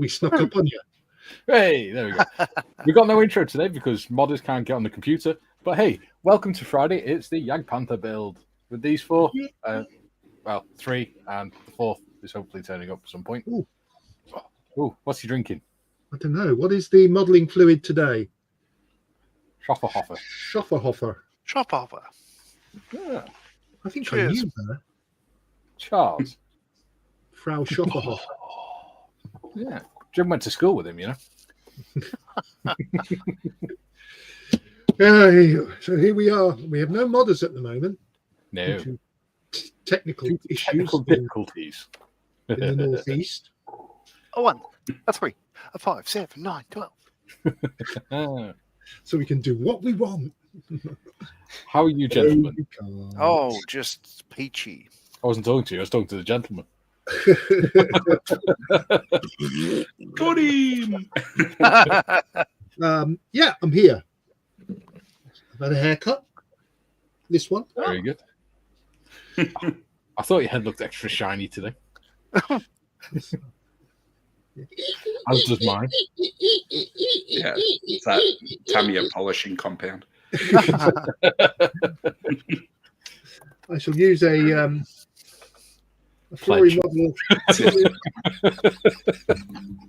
We snuck up on you. Hey, there we go. We got no intro today because modders can't get on the computer. But hey, welcome to Friday. It's the Jagdpanther build with these four. Well, three, and the fourth is hopefully turning up at some point. Ooh, what's he drinking? I don't know. What is the modelling fluid today? Schofferhofer. Schofferhofer. Yeah. I think Cheers. I knew her. Charles. Frau Schofferhofer. Yeah. Jim went to school with him, you know. So here we are. We have no modders at the moment. No. Technical issues. Technical difficulties. In the northeast. A 1, a 3, a 5, 7, 9, 12. So we can do what we want. How are you, gentlemen? Oh, just peachy. I wasn't talking to you. I was talking to the gentleman. Got him. Yeah, I'm here. I've had a haircut. This one. Very good. I thought your head looked extra shiny today. As does mine. Yeah, it's that Tamiya polishing compound. I shall use a Flory model.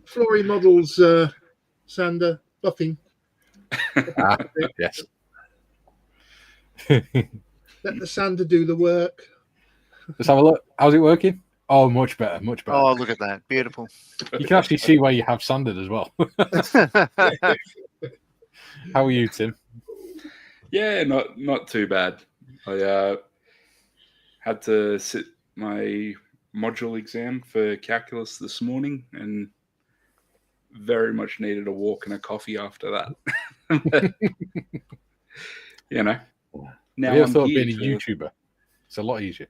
Flory models sander buffing. Yes. Let the sander do the work. Let's have a look. How's it working? Oh, much better, much better. Oh, look at that. Beautiful. You can actually see where you have sanded as well. How are you, Tim? Yeah, not too bad. I had to sit my module exam for calculus this morning and very much needed a walk and a coffee after that. You know, now I I'm thought here being a YouTuber, it's a lot easier.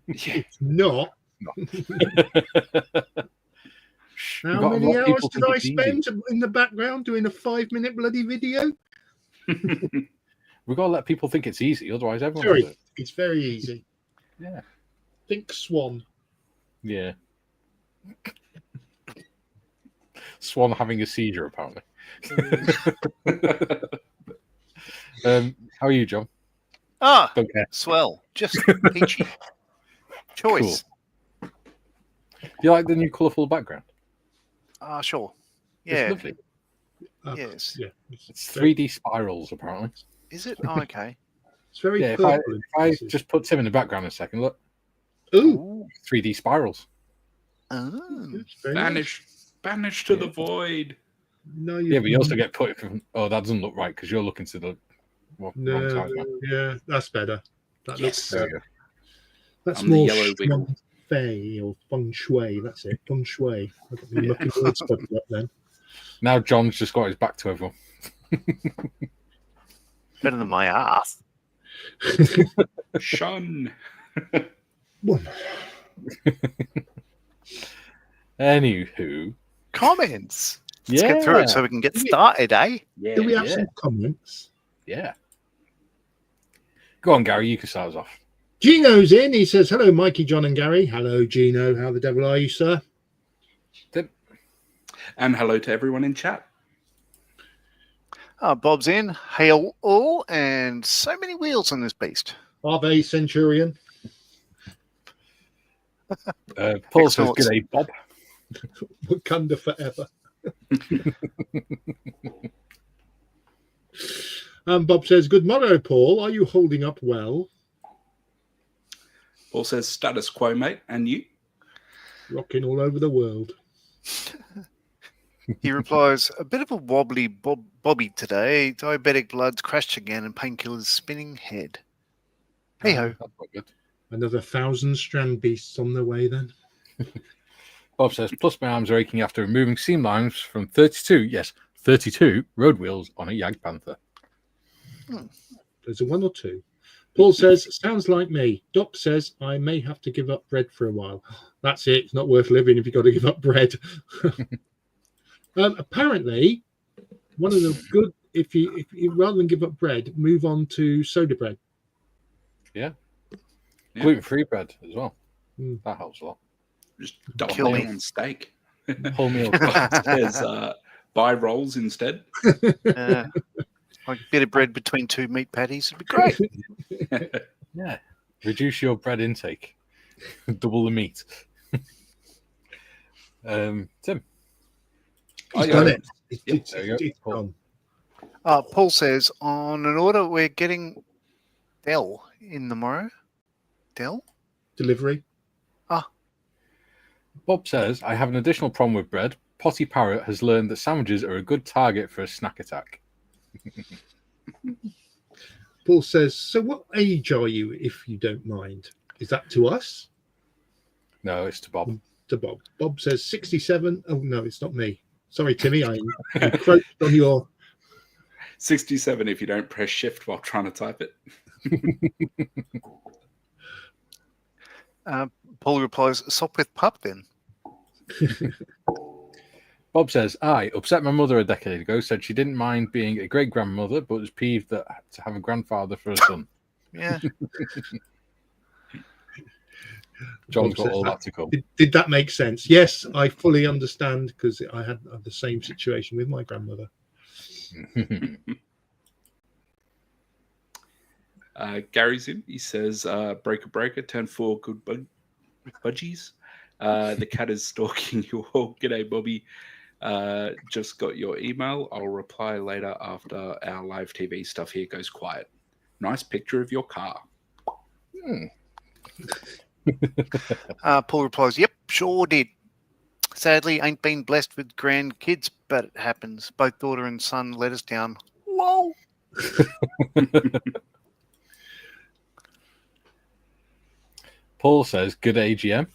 Yeah. It's not. How many hours did I spend in the background doing a 5-minute bloody video? We've got to let people think it's easy, otherwise everyone will do it. It's very easy. Yeah. Think Swan. Yeah. Swan having a seizure, apparently. How are you, John? Ah, Don't care. swell. Just peachy. Choice. Cool. Do you like the new colourful background? Ah, sure. It's Yeah. lovely. Yes. Yeah. It's 3D spirals, apparently. Is it? Oh, okay. It's very Yeah, purple. if I just put Tim in the background a second, look. Ooh. 3D spirals. Oh. It's very nice. Banish to the void. No, Yeah, but you also get put from. Oh, that doesn't look right because you're looking to the wrong side. Now. Yeah, that's better. That looks There we go. That's I'm the more yellow wiggle. feng or feng shui. That's it. Feng shui. I got my lucky words studied up then. Now John's just got his back to everyone. Better than my ass. Shun. One. Anywho, Comments. Let's get through it so we can get started, eh? Yeah. Do we have some comments? Yeah. Go on, Gary. You can start us off. Gino's in. He says, "Hello, Mikey, John, and Gary." Hello, Gino. How the devil are you, sir? And hello to everyone in chat. Bob's in. Hail all, and so many wheels on this beast. Ave Centurion. Paul says, "G'day, Bob." Wakanda forever. Bob says, "Good morrow, Paul. Are you holding up well?" Paul says, status quo, mate. And you? Rocking all over the world. He replies, a bit of a wobbly Bobby today. Diabetic blood's crashed again and painkillers spinning head. Hey ho. That's quite good. Another 1,000 strand beasts on their way then. Bob says, plus my arms are aching after removing seam lines from 32 road wheels on a Jagdpanther. There's a 1 or 2. Paul says, sounds like me. Doc says, I may have to give up bread for a while. That's it. It's not worth living if you've got to give up bread. Apparently, one of the good, if you rather than give up bread, move on to soda bread. Yeah. Gluten-free bread as well. That helps a lot. Just double Kill me. down on steak. Whole meal. Says buy rolls instead. Like a bit of bread between two meat patties would be great. Yeah. Reduce your bread intake. Double the meat. Tim. He's done it. There you go. It's gone. Paul says, on an order, we're getting Dell in tomorrow. Dell? Delivery. Bob says, I have an additional problem with bread. Potty Parrot has learned that sandwiches are a good target for a snack attack. Paul says, so what age are you, if you don't mind? Is that to us? No, it's to Bob. To Bob. Bob says 67. Oh, no, it's not me. Sorry, Timmy. I encroached on your... 67 if you don't press shift while trying to type it. Paul replies, sop with pup then. Bob says, I upset my mother a decade ago, said she didn't mind being a great-grandmother, but was peeved that to have a grandfather for a son. Yeah. John's Bob got says all that to come. Did that make sense? Yes, I fully understand because I had the same situation with my grandmother. Gary's in. He says, breaker, turn 4 good budgies. The cat is stalking you all. G'day, Bobby. Just got your email. I'll reply later after our live TV stuff here goes quiet. Nice picture of your car. Paul replies, yep, sure did. Sadly, ain't been blessed with grandkids, but it happens. Both daughter and son let us down. Lol. Paul says, good AGM.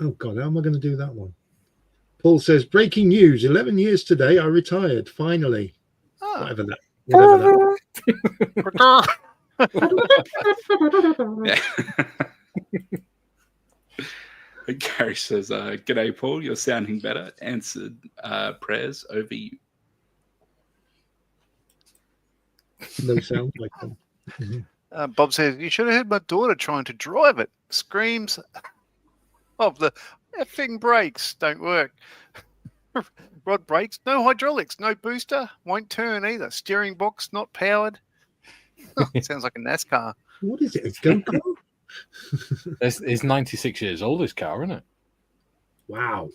Oh, God, how am I going to do that one? Paul says, breaking news, 11 years today, I retired, finally. Whatever that. Yeah. Gary says, g'day, Paul. You're sounding better. Answered prayers over you. No sound like them. Bob says, you should have heard my daughter trying to drive it. Screams of the effing brakes don't work. Rod brakes, no hydraulics, no booster, won't turn either. Steering box not powered. Sounds like a NASCAR. What is it? A go-kart? It's 96 years old, this car, isn't it? Wow.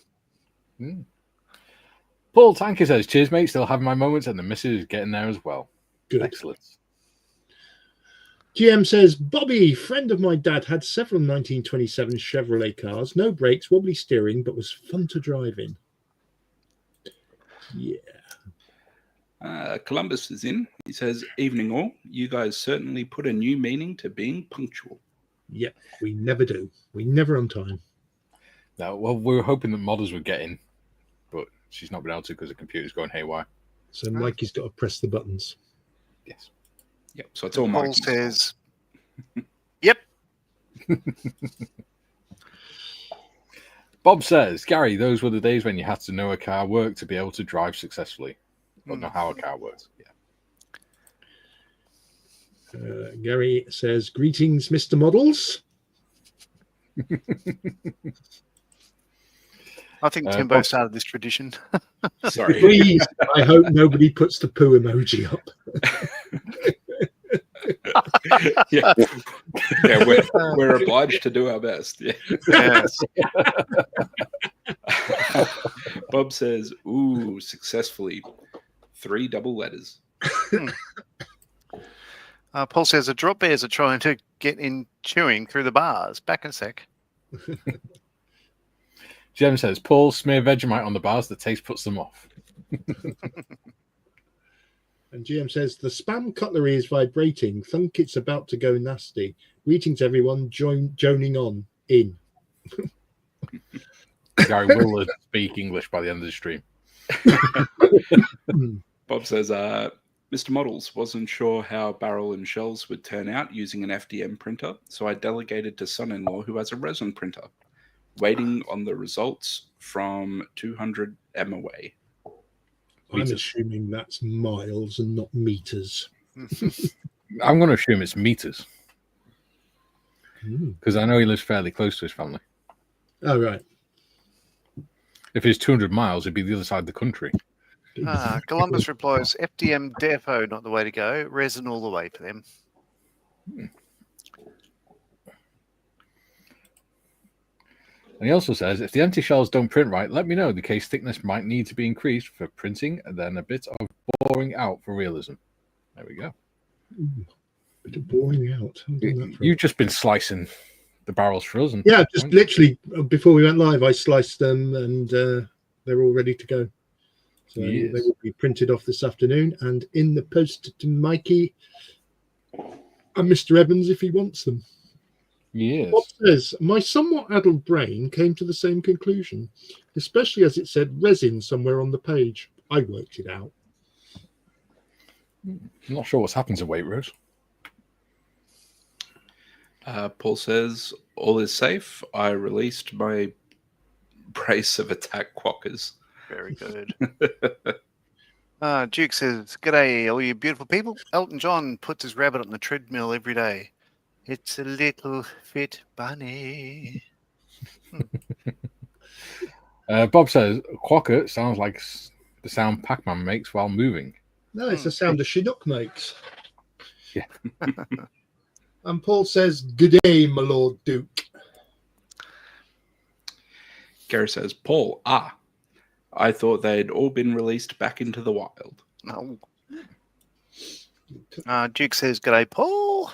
Paul Tanker says, cheers, mate. Still having my moments, and the missus is getting there as well. Good. Excellent. GM says, Bobby, friend of my dad, had several 1927 Chevrolet cars. No brakes, wobbly steering, but was fun to drive in. Yeah. Columbus is in. He says, evening all. You guys certainly put a new meaning to being punctual. Yep, we never do. We never on time. No, well, we were hoping that modders would get in, but she's not been able to because the computer's going haywire. So Mikey's got to press the buttons. Yes. Yep. So it's all Paul Mikey's says, yep. Bob says, Gary, those were the days when you had to know a car worked to be able to drive successfully. Or know how a car works. Yeah. Gary says, greetings, Mr. Models. I think Timbo started this tradition. Sorry. Please, I hope nobody puts the poo emoji up. Yeah, we're obliged to do our best. Yeah. Yes. Bob says, ooh, successfully. 3 double letters. Paul says the drop bears are trying to get in chewing through the bars. Back in a sec. Jem says, Paul, smear Vegemite on the bars. The taste puts them off. And GM says, the spam cutlery is vibrating. Think it's about to go nasty. Greetings, everyone. Joining on in. Gary will speak English by the end of the stream. Bob says, Mr. Models, wasn't sure how barrel and shells would turn out using an FDM printer, so I delegated to son-in-law who has a resin printer. Waiting on the results from 200 m away. I'm assuming that's miles and not meters. I'm going to assume it's meters. because I know he lives fairly close to his family. Oh, right. If it's 200 miles, it'd be the other side of the country. Columbus replies, FDM depot, not the way to go. Resin all the way for them. And he also says, if the empty shells don't print right, let me know. The case thickness might need to be increased for printing and then a bit of boring out for realism. There we go. Bit of boring out. You've just been slicing the barrels for us. Yeah, just literally before we went live, I sliced them and they're all ready to go. So they will be printed off this afternoon and in the post to Mikey and Mr. Evans if he wants them. Yes. Bob says, my somewhat addled brain came to the same conclusion, especially as it said resin somewhere on the page. I worked it out. I'm not sure what's happened to Waitrose. Paul says, all is safe. I released my brace of attack quackers. Very good. Duke says, g'day, all you beautiful people. Elton John puts his rabbit on the treadmill every day. It's a little fit bunny. Bob says, quacker sounds like the sound Pac-Man makes while moving. No, it's the sound a Chinook makes. Yeah. And Paul says, good day, my Lord Duke. Gary says, Paul, I thought they'd all been released back into the wild. No. Duke says, g'day, Paul.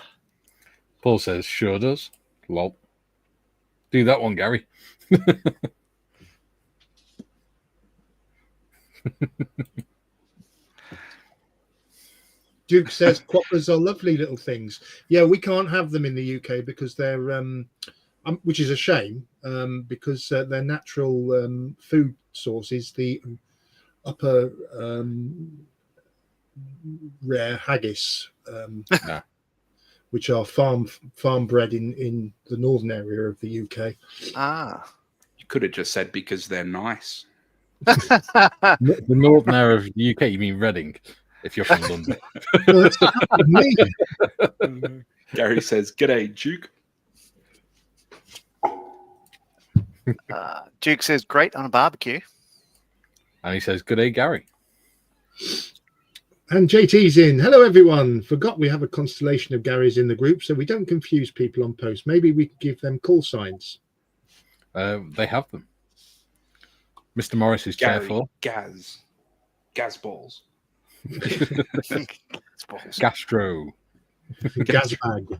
Paul says, sure does. Lol. Do that one, Gary. Duke says quappers are lovely little things. Yeah, we can't have them in the UK because they're, which is a shame, because their natural food source is the upper rare haggis, which are farm bred in the northern area of the UK. You could have just said because they're nice. The northern area of the UK, you mean Reading, if you're from London. No, that's me. Gary says, g'day, Duke. Duke says, great on a barbecue. And he says, good day, Gary. And JT's in. Hello, everyone. Forgot we have a constellation of Garys in the group, so we don't confuse people on post. Maybe we could give them call signs. They have them. Mr. Morris is Gary, cheerful. Gaz balls. Gastro. Gas bag.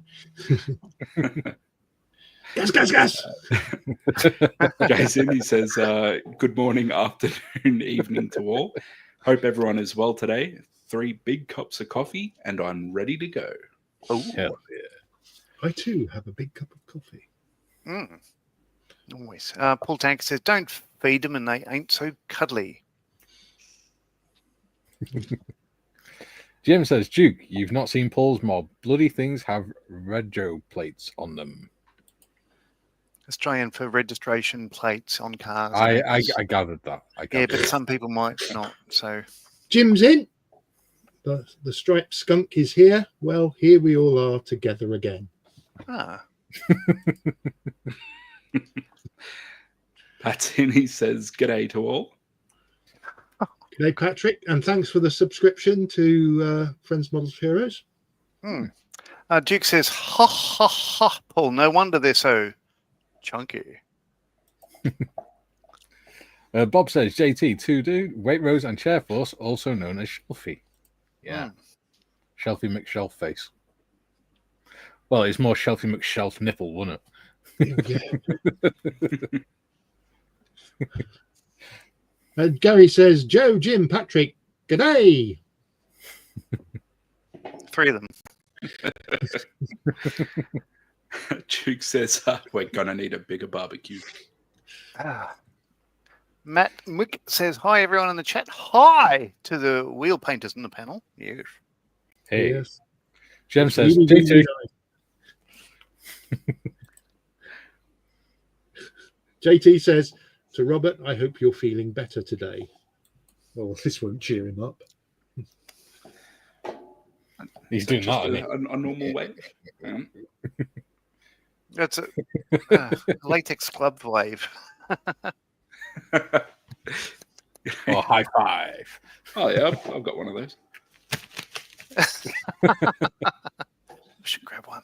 Gas. Guy's in, he says, good morning, afternoon, evening to all. Hope everyone is well today. 3 big cups of coffee, and I'm ready to go. Oh, hell yeah. I too have a big cup of coffee. Always. Paul Tank says, don't feed them and they ain't so cuddly. Jim says, Duke, you've not seen Paul's mob. Bloody things have rego plates on them. Australian for registration plates on cars. I gathered that. But some people might not. So Jim's in. The striped skunk is here. Well, here we all are together again. Pat's in, he says, g'day to all. G'day, Patrick, and thanks for the subscription to Friends Models Heroes. Duke says, ha, ha, ha, Paul, no wonder they're so chunky. Bob says, JT, 2 Waitrose and Chairforce, also known as Shelfie. Yeah. Shelfie McShelf face. Well, it's more Shelfie McShelf nipple, wasn't it? Gary says, Joe, Jim, Patrick, g'day. 3 of them. Duke says, we're going to need a bigger barbecue. Matt Mick says, hi, everyone in the chat. Hi to the wheel painters in the panel. Yes. Hey. Yes. Jem says, JT. JT says, to Robert, I hope you're feeling better today. Well, this won't cheer him up. He's doing that, a normal way. That's a latex glove wave. Or high five. Oh yeah, I've got one of those. I should grab one.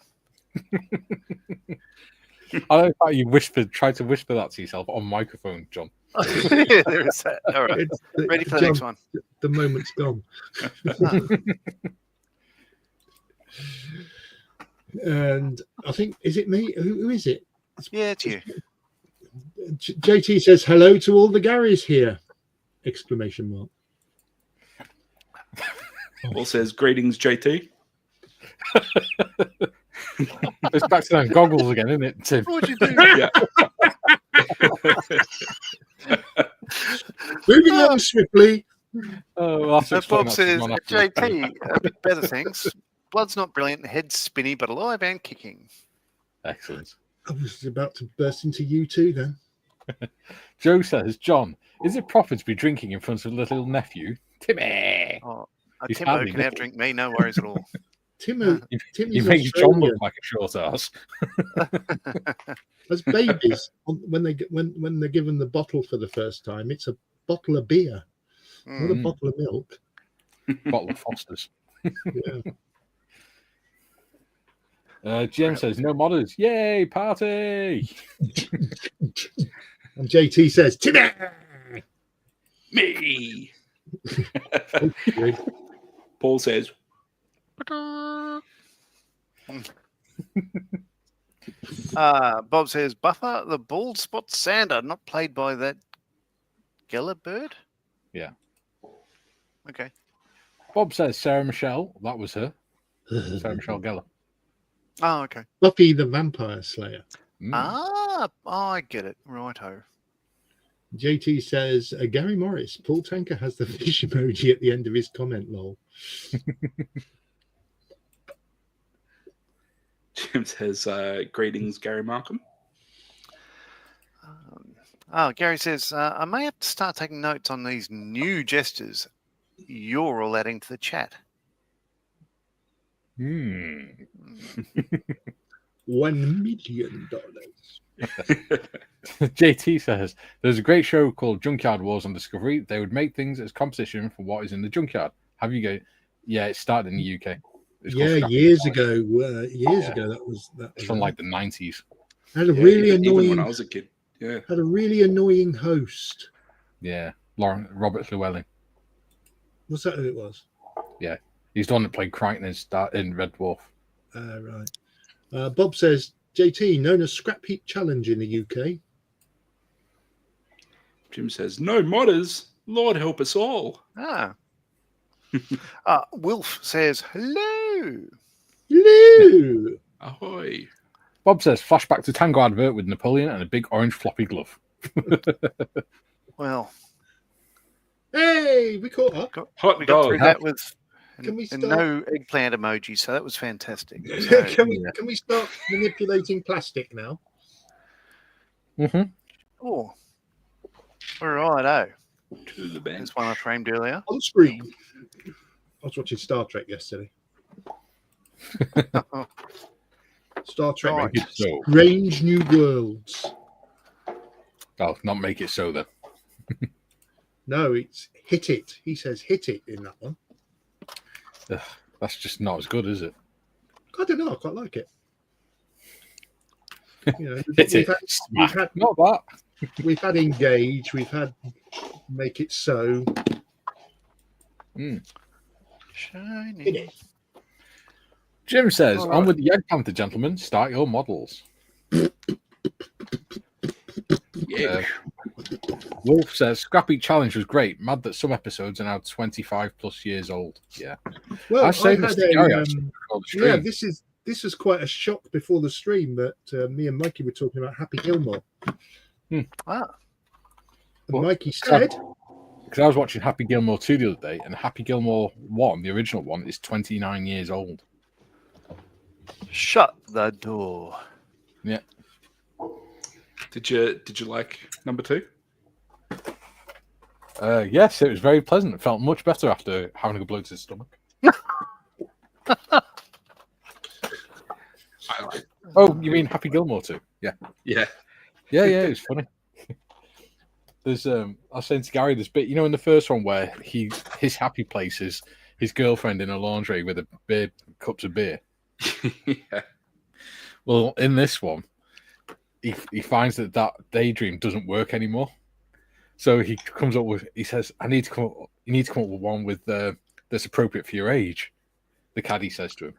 I like how you tried to whisper that to yourself on microphone, John. Yeah, there is that. All right. Ready for the next one. The moment's gone. And I think, is it me? Who is it? Yeah, it's you. JT says, hello to all the Garys here! Exclamation mark. Paul says, greetings, JT. It's back to them goggles again, isn't it, Tim? What'd you do? Yeah. Moving on swiftly. Oh, we'll have to explain Bob that to says, John after. JT, a bit better things. Blood's not brilliant, head's spinny, but alive and kicking. Excellent. I was about to burst into you too then. Joe says, John, is it proper to be drinking in front of little nephew? Timmy! Oh, He's Timo hardly can little. outdrink me, no worries at all. Timmy's You make John look like a short ass. As babies, when they're given the bottle for the first time, it's a bottle of beer, not a bottle of milk. Bottle of Foster's. Yeah. Jim says, no modders. Yay, party! And JT says, Timmy! Me. Okay. Paul says, Bob says, Buffer, the bald spot sander, not played by that Geller bird? Yeah. Okay. Bob says, Sarah Michelle. That was her. Sarah Michelle Gellar. Oh, okay. Buffy the Vampire Slayer. I get it. Righto. JT says, Gary Morris, Paul Tanker has the fish emoji at the end of his comment, lol. Jim says, greetings, Gary Markham. Gary says, I may have to start taking notes on these new gestures you're all adding to the chat. $1 million. JT says, there's a great show called Junkyard Wars on Discovery. They would make things as competition for what is in the junkyard. Have you go? Yeah, it started in the UK. Years ago. That was from like the 90s. Had a really annoying. Even when I was a kid. Yeah. Had a really annoying host. Yeah, Robert Llewellyn. Was that who it was? Yeah, he's the one that played Crichton in Red Dwarf. Right. Bob says, JT, known as Scrap Heap Challenge in the UK. Jim says, no modders. Lord help us all. Wilf says, hello. Hello. Ahoy. Bob says, flashback to Tango advert with Napoleon and a big orange floppy glove. Well. Hey, we caught up. Hot dog. That with Can we start? no eggplant emoji, so that was fantastic. So, can we start manipulating plastic now? Mm-hmm. Oh, righto. To the bench. There's one I framed earlier. On screen. I was watching Star Trek yesterday. Star Trek. Right. Make it so. Strange New Worlds. Oh, not make it so then. No, it's hit it. He says hit it in that one. Ugh, that's just not as good, is it? I don't know. I quite like it. You know, Hit it. we've had Not that. we've had engage. We've had make it so. Shiny. Hit it. Jim says, All on right. with the Jagdpanther, gentlemen. Start your models. Yeah. Wolf says, Scrappy Challenge was great. Mad that some episodes are now 25 plus years old. Yeah. Well, I was saying this to Gary, actually, before the stream. yeah, this is quite a shock before the stream that me and Mikey were talking about Happy Gilmore. And Well, Mikey said, because I was watching Happy Gilmore 2 the other day, and Happy Gilmore 1, the original one, is 29 years old. Shut the door. Yeah. Did you like number 2? Yes, it was very pleasant. It felt much better after having a blow to the stomach. Oh, you mean Happy Gilmore too? Yeah. Yeah. Yeah, it's funny. There's I was saying to Gary, this bit, in the first one where his happy place is his girlfriend in a lingerie with cups of beer. Yeah. Well, in this one, he finds that daydream doesn't work anymore. So he says, you need to come up with one that's appropriate for your age. The caddie says to him,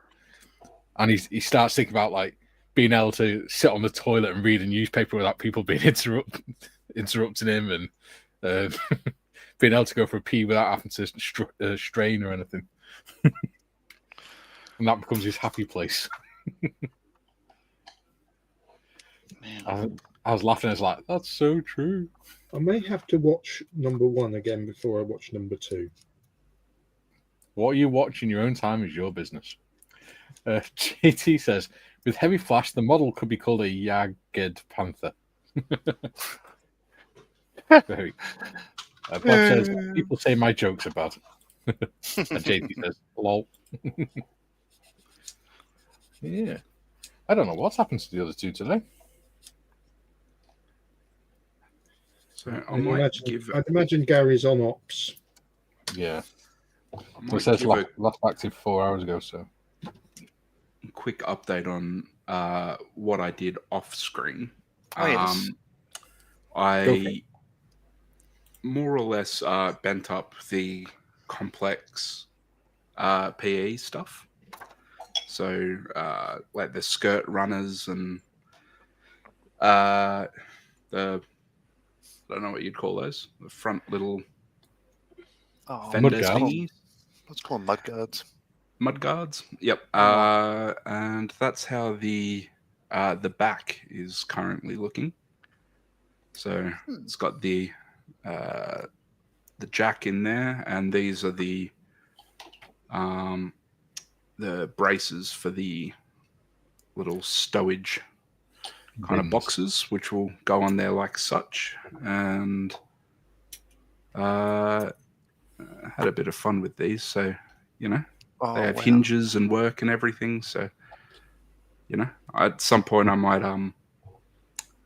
and he starts thinking about like being able to sit on the toilet and read a newspaper without people being interrupting him, and being able to go for a pee without having to strain or anything. And that becomes his happy place. Man. I was laughing. I was like, "That's so true." I may have to watch number 1 again before I watch number 2. What you watch in your own time is your business. JT says, with heavy flash, the model could be called a Jagdpanther. Bob says, people say my jokes about it. And JT says, lol. Yeah. I don't know what's happened to the other two today. So I'd imagine Gary's on ops. Yeah. It says last active 4 hours ago, so. Quick update on what I did off screen. Yes. I more or less bent up the complex PE stuff. So like the skirt runners and the, I don't know what you'd call those, the front little fender thingies. Let's call them mudguards. Mudguards, yep. And that's how the back is currently looking. So it's got the jack in there, and these are the braces for the little stowage kind of boxes, which will go on there like such. And had a bit of fun with these, so they have hinges and work and everything. So at some point I might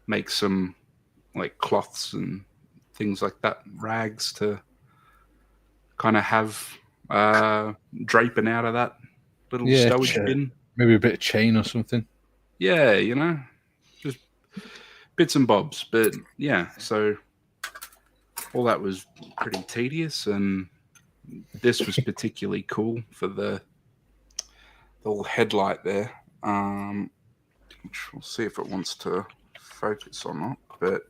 make some like cloths and things like that, rags to kind of have draping out of that little stowage bin. Maybe a bit of chain or something. Yeah, just bits and bobs. But yeah, so all that was pretty tedious, and this was particularly cool for the little headlight there. Which we'll see if it wants to focus or not. But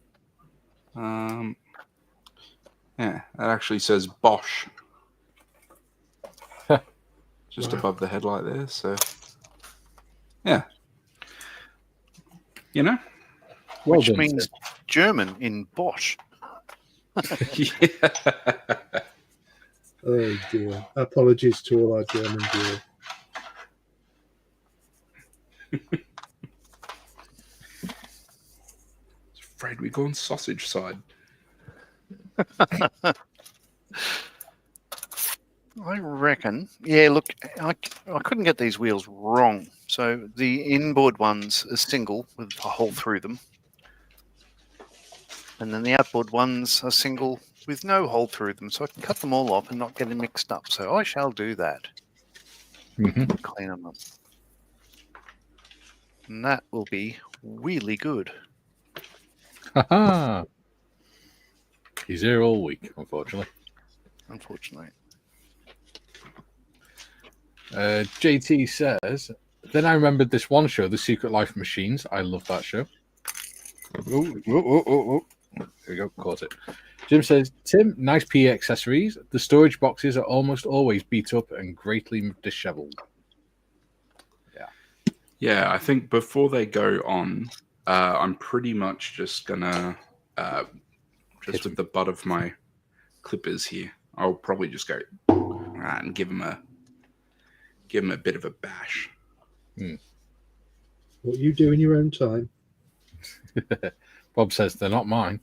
yeah, it actually says Bosch just above the headlight there. So yeah, which means German in Bosch. Yeah. Oh dear. Apologies to all our German viewers. Afraid we're going sausage side. I reckon. Yeah, look, I couldn't get these wheels wrong. So the inboard ones are single with a hole through them. And then the outboard ones are single with no hole through them. So I can cut them all off and not get them mixed up. So I shall do that. Clean them up. And that will be really good. Haha. He's here all week, unfortunately. JT says, then I remembered this one show, The Secret Life of Machines. I love that show. Oh. Here we go, caught it. Jim says, Tim, nice PE accessories. The storage boxes are almost always beat up and greatly disheveled. Yeah, I think before they go on, I'm pretty much just gonna just with the butt of my clippers here, I'll probably just go and give them a bit of a bash. What you do in your own time. Bob says they're not mine.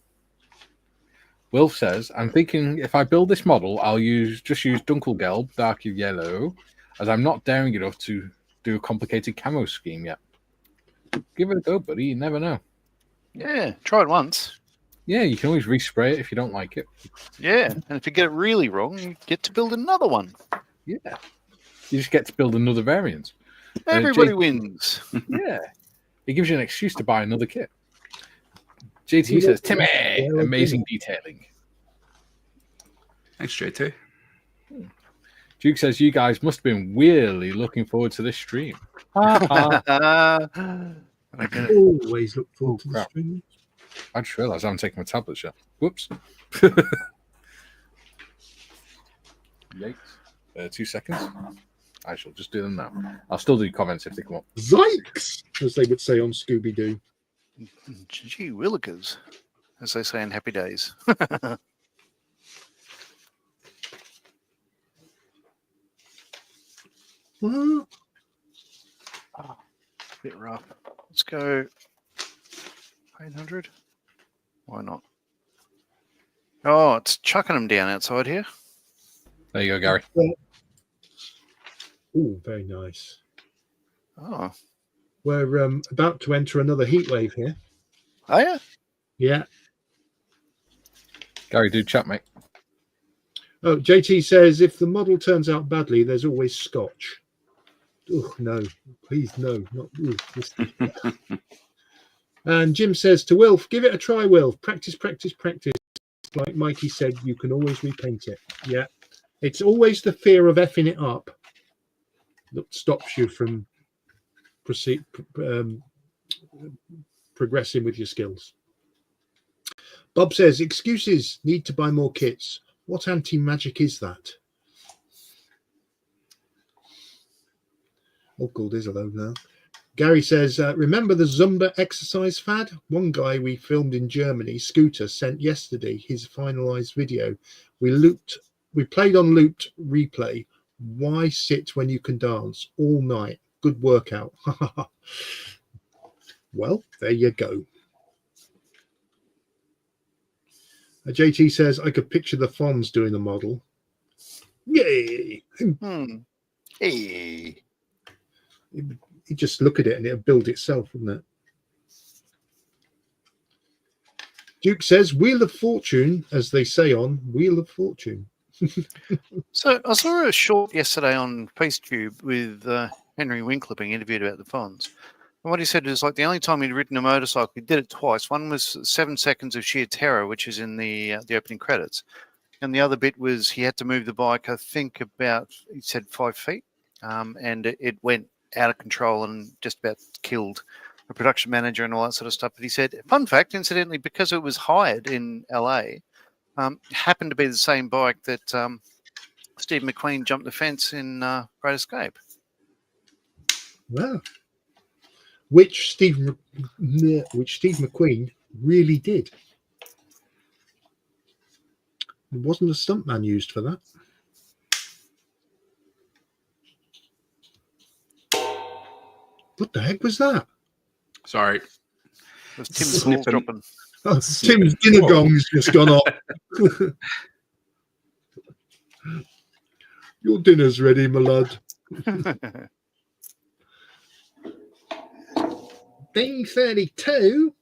Wilf says, I'm thinking if I build this model, I'll just use Dunkelgelb, dark yellow, as I'm not daring enough to do a complicated camo scheme yet. Give it a go, buddy. You never know. Yeah, try it once. Yeah, you can always respray it if you don't like it. Yeah, and if you get it really wrong, you get to build another one. Yeah. You just get to build another variant. Everybody wins. Yeah. It gives you an excuse to buy another kit. JT says, Timmy, amazing detailing. Thanks, JT. Duke says, you guys must have been really looking forward to this stream. Always look forward to the stream. I just realised I haven't taken my tablet yet. Whoops. Yikes. 2 seconds. I shall just do them now. I'll still do comments if they come up. Zikes, as they would say on Scooby-Doo. Gee willikers, as they say in Happy Days. What? Bit rough. Let's go 800. Why not? Oh, it's chucking them down outside here. There you go, Gary. Oh, very nice. Oh. We're about to enter another heat wave here. Oh, yeah? Yeah. Gary, do chat, mate. Oh, JT says, if the model turns out badly, there's always scotch. Oh, no. Please, no. Not. And Jim says to Wilf, give it a try, Wilf. Practice, practice, practice. Like Mikey said, you can always repaint it. Yeah. It's always the fear of effing it up that stops you from progressing with your skills. Bob says, excuses, need to buy more kits. What anti-magic is that? Oh, gold is alone now. Gary says, remember the Zumba exercise fad? One guy we filmed in Germany, Scooter, sent yesterday his finalized video. We played on looped replay. Why sit when you can dance all night? Good workout. Well, there you go. JT says, I could picture the Fonz doing the model. Yay! Hey. You just look at it and it'll build itself, wouldn't it? Duke says, Wheel of Fortune, as they say on Wheel of Fortune. So I saw a short yesterday on FaceTube with Henry Winkler being interviewed about the Fonz. And what he said is like the only time he'd ridden a motorcycle, he did it twice. One was 7 seconds of sheer terror, which is in the opening credits. And the other bit was he had to move the bike, I think about, he said 5 feet. And it went out of control and just about killed the production manager and all that sort of stuff. But he said, fun fact, incidentally, because it was hired in LA, happened to be the same bike that Steve McQueen jumped the fence in Great Escape. Wow. Which Steve McQueen really did. There wasn't a stuntman used for that. What the heck was that? Sorry. It was Tim's balls dropping. Oh, Tim's dinner gong's just gone off. Your dinner's ready, my lad. D32.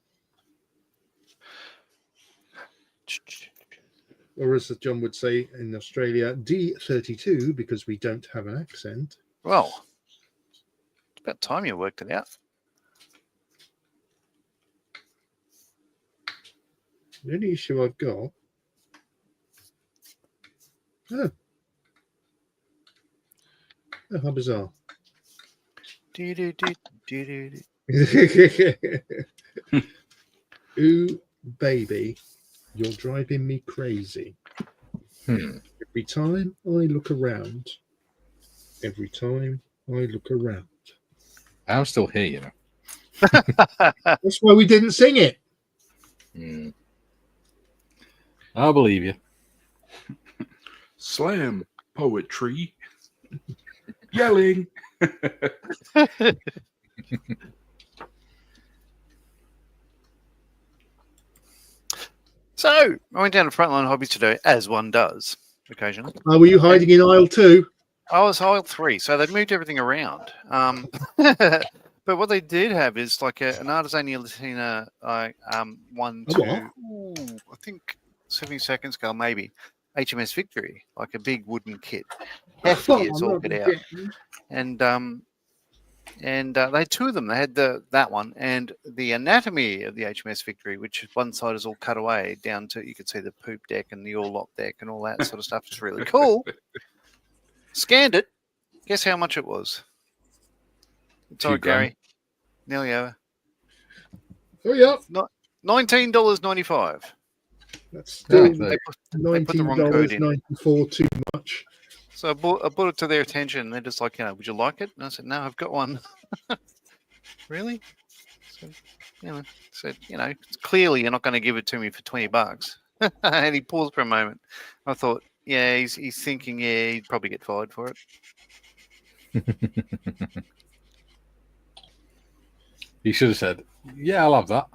Or as John would say in Australia, D32, because we don't have an accent. Well, it's about time you worked it out. The only issue I've got. Oh, how bizarre. Ooh, baby, you're driving me crazy. Every time I look around, I'm still here, you know. That's why we didn't sing it. I believe you. Slam poetry. Yelling. So, I went down to Frontline Hobbies today, as one does, occasionally. Were you hiding in aisle 2? I was aisle 3, so they've moved everything around. But what they did have is like an Artesania Latina, one A to, what? I think 70 seconds ago, maybe, HMS Victory, like a big wooden kit. Hefty as all get out. And they had two of them. They had that one and the anatomy of the HMS Victory, which one side is all cut away down to, you could see the poop deck and the all-lot deck and all that sort of stuff. It's really cool. Scanned it. Guess how much it was? It's all right, Gary. Nearly over. Hurry up. $19.95. That's still They put the wrong code in. $19.94 too much. So I brought it to their attention. They're just like, would you like it? And I said, no, I've got one. Really? So, clearly you're not going to give it to me for $20. And he paused for a moment. I thought, yeah, he's thinking, yeah, he'd probably get fired for it. He should have said, yeah, I'll have that.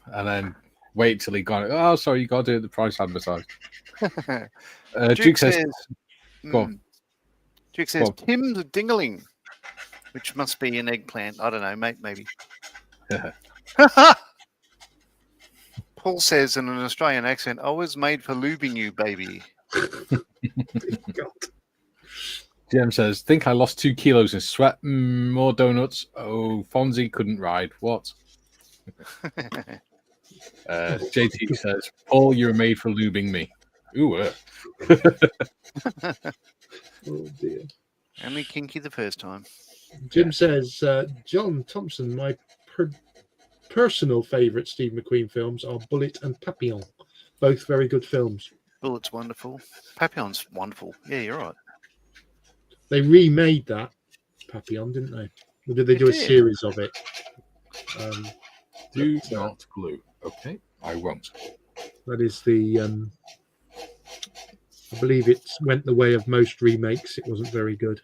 And then wait till he got it. Oh, sorry, you got to do the price advertised. Duke says, go on. Duke says, Tim's Dingaling, which must be an eggplant. I don't know, mate, maybe. Paul says in an Australian accent, I was made for lubing you, baby. Jim says, think I lost 2 kilos in sweat. More donuts. Oh, Fonzie couldn't ride. What? JT says, Paul, you're made for lubing me. Ooh. Oh, dear. Only kinky the first time. Jim says, John Thompson, my personal favourite Steve McQueen films are Bullet and Papillon. Both very good films. Bullet's wonderful. Papillon's wonderful. Yeah, you're right. They remade that Papillon, didn't they? Or did they do a series of it? Do not glue. Okay, I won't. That is the... I believe it went the way of most remakes. It wasn't very good.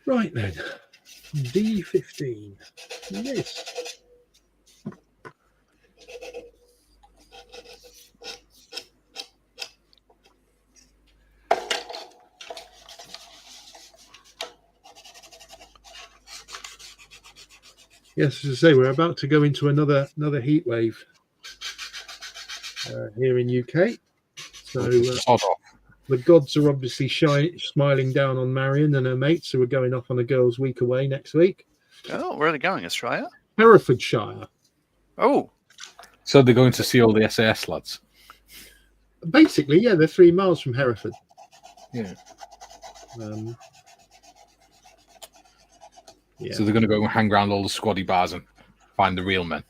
Right then. D15. List. Yes, as I say, we're about to go into another heat wave here in UK. So the gods are obviously smiling down on Marion and her mates who are going off on a girls' week away next week. Oh, where are they going? Australia? Herefordshire. Oh. So they're going to see all the SAS lads? Basically, yeah, they're 3 miles from Hereford. Yeah. Yeah. So they're going to go and hang around all the squaddy bars and find the real men.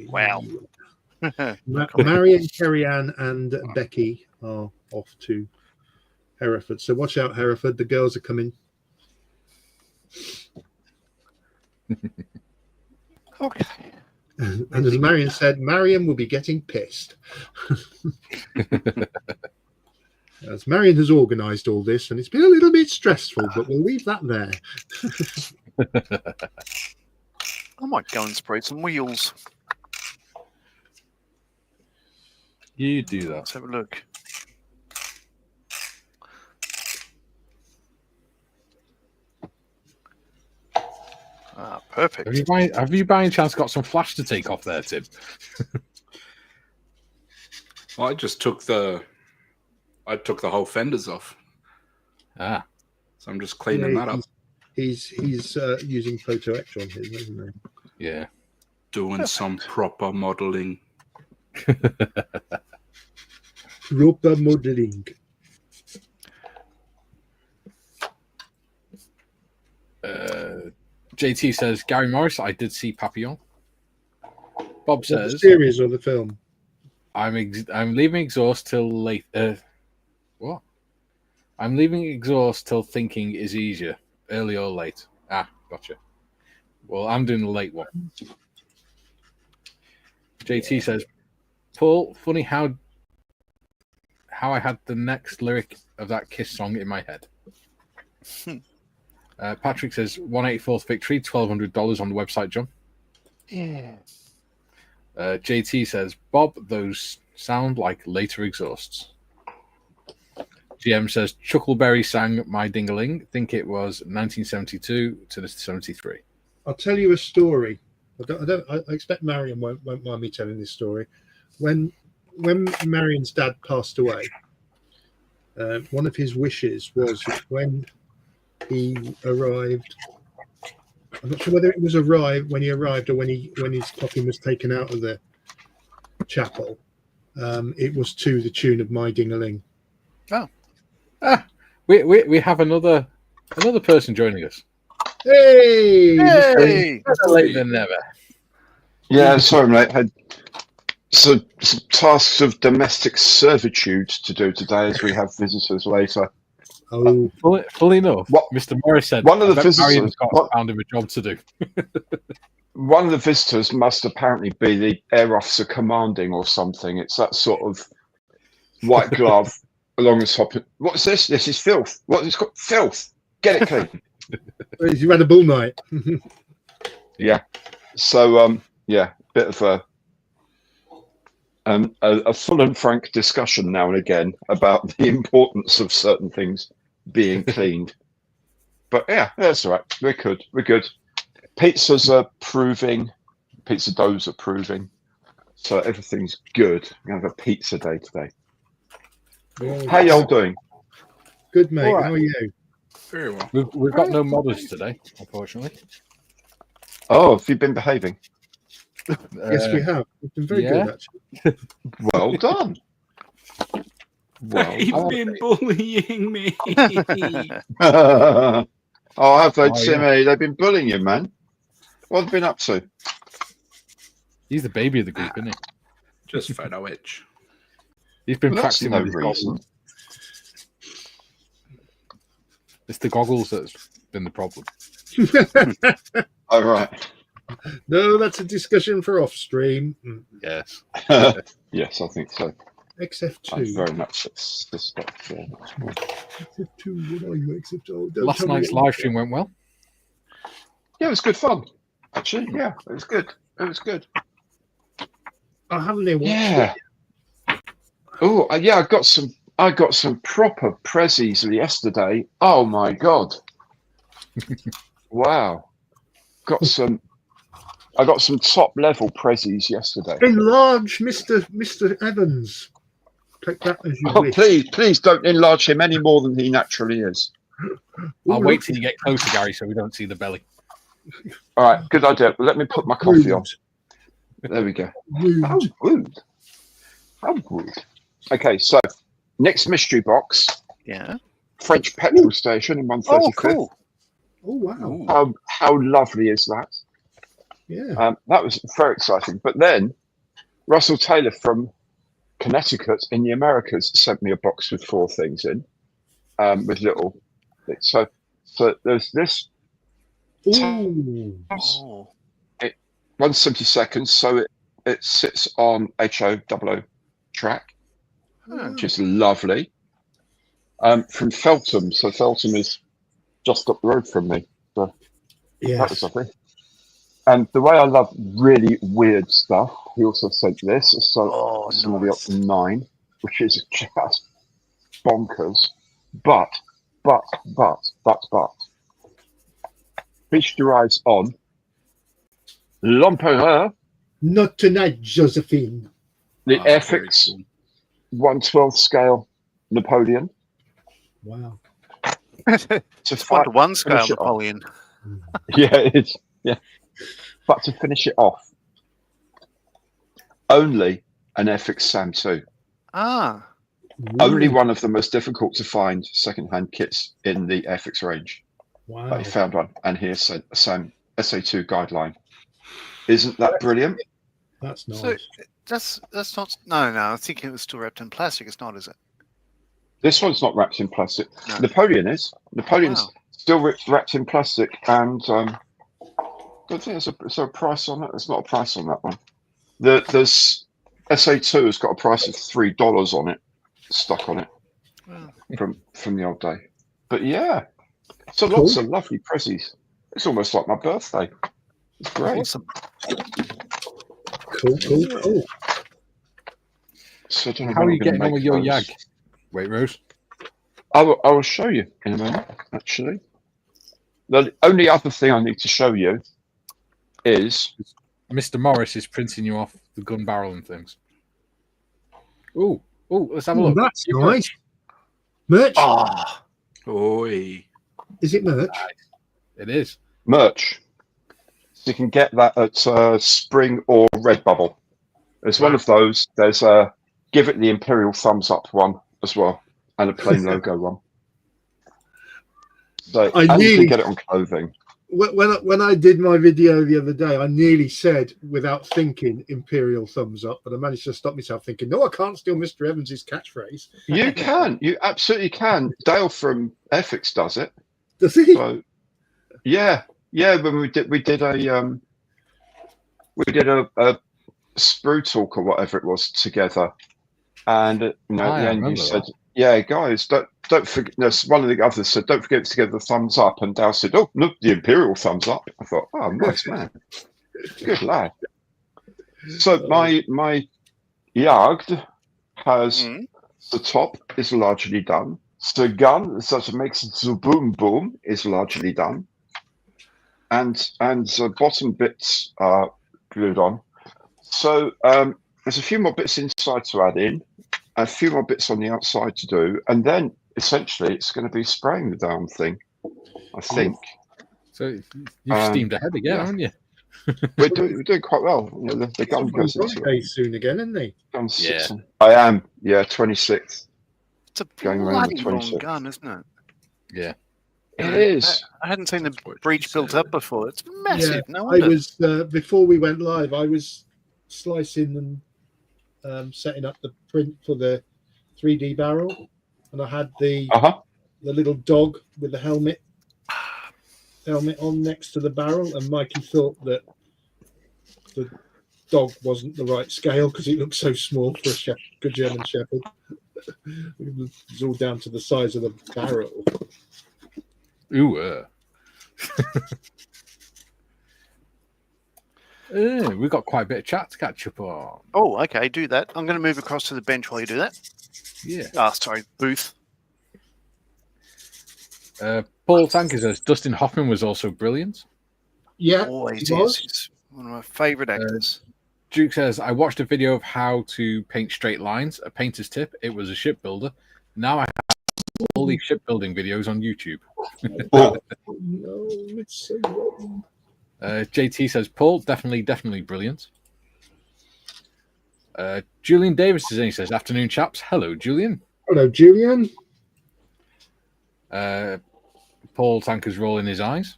Wow. Marion, Kerry-Ann and Becky are off to Hereford. So watch out, Hereford. The girls are coming. Okay. And as Marion said, Marion will be getting pissed. As Marion has organised all this, and it's been a little bit stressful, but we'll leave that there. I might go and spray some wheels. You do that. Let's have a look. Ah, perfect. Have you by any chance got some flash to take off there, Tim? I just took the whole fenders off. Ah. So I'm just cleaning that up. He's using Photo X on his, isn't he? Yeah. Doing some proper modelling. Proper modelling. JT says, Gary Morris, I did see Papillon. Bob says, the series or the film? I'm leaving exhaust till late. What? I'm leaving exhaust till thinking is easier, early or late. Ah, gotcha. Well, I'm doing the late one. JT says, Paul, funny how I had the next lyric of that Kiss song in my head. Patrick says, 184th victory, $1,200 on the website, John. Yeah. JT says, Bob, those sound like later exhausts. GM says Chuckleberry sang My Ding-a-Ling. Think it was 1972 to 73. I'll tell you a story. I expect Marion won't mind me telling this story. When Marion's dad passed away, one of his wishes was that when he arrived, I'm not sure whether it was when he arrived or when his coffin was taken out of the chapel. It was to the tune of My Ding-a-Ling. We have another person joining us. Hey! Hey! Better late than never. Yeah, sorry, mate. Had some tasks of domestic servitude to do today as we have visitors later. Oh, Fully enough, What- Mr. Morris said one of the I bet visitors- Marion's got what- found him a job to do. One of the visitors must apparently be the air officer commanding or something. It's that sort of white glove along the top. What's this? This is filth. What is it called? Filth. Get it clean. you had a bull night. Yeah. So, bit of a full and frank discussion now and again about the importance of certain things being cleaned. But yeah, that's all right. We're good. Pizzas are proving. Pizza doughs are proving. So everything's good. We're going to have a pizza day today. How y'all doing? Good, mate. All right. How are you? Very well. We've got no modders today, unfortunately. Oh, have you been behaving? Yes, we have. We've been very yeah. good, actually. Well done. Well You've done. been bullying me. Oh, have they, Oh, Timmy? They've been bullying you, man. What have you been up to? He's the baby of the group, isn't he? Just photo itch. He's been Well, that's practicing no with his reason. goggles. It's the goggles that's been the problem. Oh, right. No, that's a discussion for off stream. Yes. Yes, I think so. I XF2. very much suspect. Yeah, XF2, what are you, XF2? Don't Last tell me night's what- live stream went well. it was good fun. Actually, yeah, it was good. It was good. I haven't watched Yeah. it. Oh, yeah. I got some proper prezzies yesterday. Oh my god! Wow. I got some top level prezzies yesterday. Enlarge Mr. Evans. Take that as you Oh, wish. please don't enlarge him any more than he naturally is. I'll Ooh, wait look, till you get closer, Gary, so we don't see the belly. All right, good idea. Let me put my coffee on. rude. There we go. Rude. How rude. How rude. Okay, so next mystery box, Yeah. French petrol station in 135th. Oh, cool. Oh, wow. Ooh. How lovely is that? Yeah. That was very exciting. But then Russell Taylor from Connecticut in the Americas sent me a box with 4 things in, with little. So there's this Ooh. Oh. 1/72, so it sits on HO00 track, Hmm. which is lovely. From Feltham, so Feltham is just up the road from me. That Yeah. was lovely. And the way I love really weird stuff, he also sent this. So Oh, some of the nice. 9, which is just bonkers. But, feature derives on L'Empereur, Not tonight, Josephine. the Oh, very Airfix cool. 1/12 scale Napoleon. Wow. To It's fight, 1-to-1 scale finish it off. Napoleon. Yeah, it's yeah. But to finish it off, only an Airfix Sam 2. Ah. Only Ooh. one of the most difficult to find second-hand kits in the Airfix range. Wow. But he found one, and here's a Sam SA2 guideline. Isn't that brilliant? That's nice. So that's not. No. I think it was still wrapped in plastic. It's not, is it? This one's not wrapped in plastic. No. Napoleon is. Napoleon's Wow. still wrapped in plastic, and I don't think is there a price on it. There's not a price on that one. There's SA2 has got a price of $3 on it, stuck on it Wow. from the old day. But yeah, so Cool. lots of lovely prezzies. It's almost like my birthday. It's great. Awesome. Cool. So I don't know How when are I'm you gonna getting on make with your those. Yag? Wait, Rose. I will show you in a moment, actually. The only other thing I need to show you is... Mr. Morris is printing you off the gun barrel and things. Oh, let's have a look. That's nice. Merch? Ah, Oi. Is it merch? It is. merch. So you can get that at Spring or Redbubble. There's one of those. There's a Give It the Imperial Thumbs Up one as well, and a plain logo one. So and you can get it on clothing. When I did my video the other day, I nearly said, without thinking, Imperial Thumbs Up, but I managed to stop myself thinking, no, I can't steal Mr. Evans's catchphrase. You can. You absolutely can. Dale from Ethics does it. Does he? So, yeah. When we did a sprue talk or whatever it was together, and at the end you said, "Yeah, guys, don't forget." No, one of the others said, "Don't forget to give the thumbs up," and Dale said, "Oh, look, the Imperial thumbs up." I thought, "Oh, nice man, good lad." So my Jagd has the top is largely done. The gun, such as makes the boom boom, is largely done, and the bottom bits are glued on. So there's a few more bits inside to add in, a few more bits on the outside to do, and then essentially it's going to be spraying the damn thing, I think. So you've steamed ahead again, haven't you? We're doing quite well. You know, the gun goes into it. Soon again, isn't he? Yeah. I am. Yeah, 26th. It's a Going around the bloody 26th. long gun, isn't it? Yeah. It is. I hadn't seen the breech built up before. It's massive. Yeah, No wonder. I was before we went live. I was slicing and setting up the print for the 3D barrel, and I had the little dog with the helmet on next to the barrel, and Mikey thought that the dog wasn't the right scale because it looked so small for a good German Shepherd. It was all down to the size of the barrel. Ooh. We've got quite a bit of chat to catch up on. Oh, okay, do that. I'm going to move across to the bench while you do that. Yeah. Sorry, booth. Paul Tanker says Dustin Hoffman was also brilliant. Yeah, always is. He's one of my favourite actors. Duke says, I watched a video of how to paint straight lines, a painter's tip. It was a shipbuilder. Now I have all these shipbuilding videos on YouTube. No, it's so wrong. JT says, Paul, definitely brilliant. Julian Davis is in. He says, afternoon, chaps. Hello, Julian. Hello, Julian. Paul Tanker's rolling his eyes.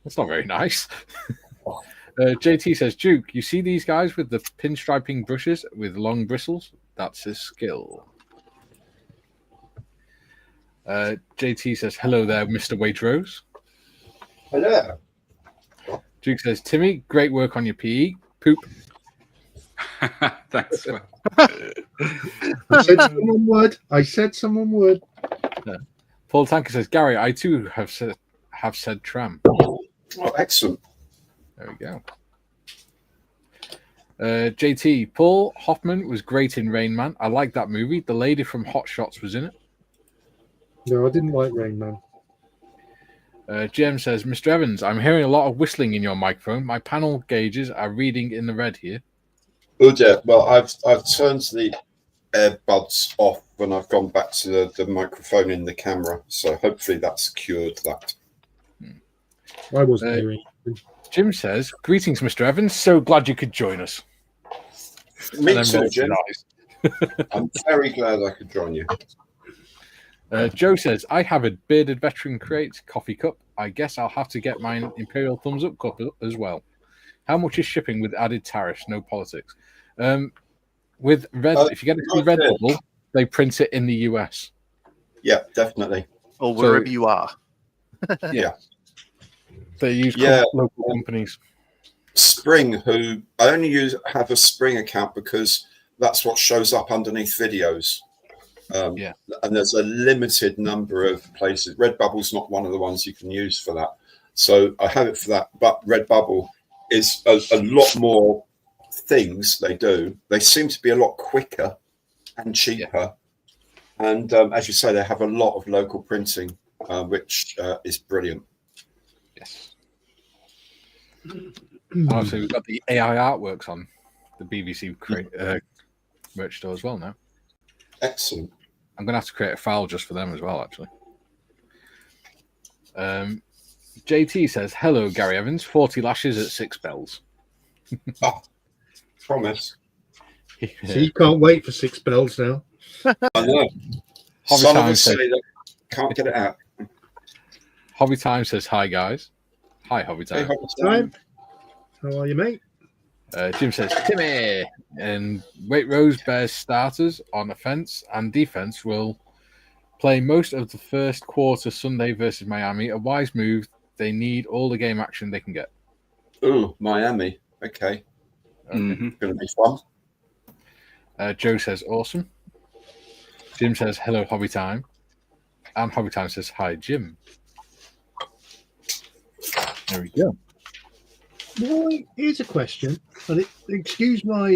That's not very nice. JT says, Duke, you see these guys with the pinstriping brushes with long bristles? That's his skill. JT says, hello there, Mr. Waitrose. Hello. Duke says, Timmy, great work on your PE. Poop. Thanks. I said someone would. Paul Tanker says, Gary, I too have said tram. Oh, excellent. There we go. JT, Paul Hoffman was great in Rain Man. I like that movie. The lady from Hot Shots was in it. No, I didn't like Rain Man. Jem says, Mr. Evans, I'm hearing a lot of whistling in your microphone. My panel gauges are reading in the red here. Oh dear. Well, I've turned the earbuds off when I've gone back to the microphone in the camera, so hopefully that's cured that. I wasn't hearing. Jim says, greetings, Mr. Evans. So glad you could join us. Me too, Jim. I'm very glad I could join you. Joe says, I have a bearded veteran crate coffee cup. I guess I'll have to get my Imperial Thumbs Up cup as well. How much is shipping with added tariffs? No politics. With Red, if you get it through Redbubble, they print it in the US. Yeah, definitely. Or wherever you are. Yeah. They use local companies. Spring, who I only have a Spring account because that's what shows up underneath videos. And there's a limited number of places. Redbubble's not one of the ones you can use for that. So I have it for that. But Redbubble is a lot more things they do. They seem to be a lot quicker and cheaper. And as you say, they have a lot of local printing, which is brilliant. Yes. Also, we've got the AI artworks on the BBC merch store as well now. Excellent. I'm going to have to create a file just for them as well, actually. JT says, hello, Gary Evans, 40 lashes at 6 bells. Oh, promise. So you can't wait for 6 bells now. I know. Hobby Some of Time us say that can't get it out. Hobby Time says, hi, guys. Hi, Hobby Time. Hey, Hobby Time. How are you, mate? Jim says, Timmy. And Waitrose Bears starters on offense and defense will play most of the first quarter Sunday versus Miami. A wise move. They need all the game action they can get. Ooh, Miami. Okay. Mm-hmm. Going to be fun. Joe says, awesome. Jim says, hello, Hobby Time. And Hobby Time says, hi, Jim. There we go. Well, here's a question. And excuse my...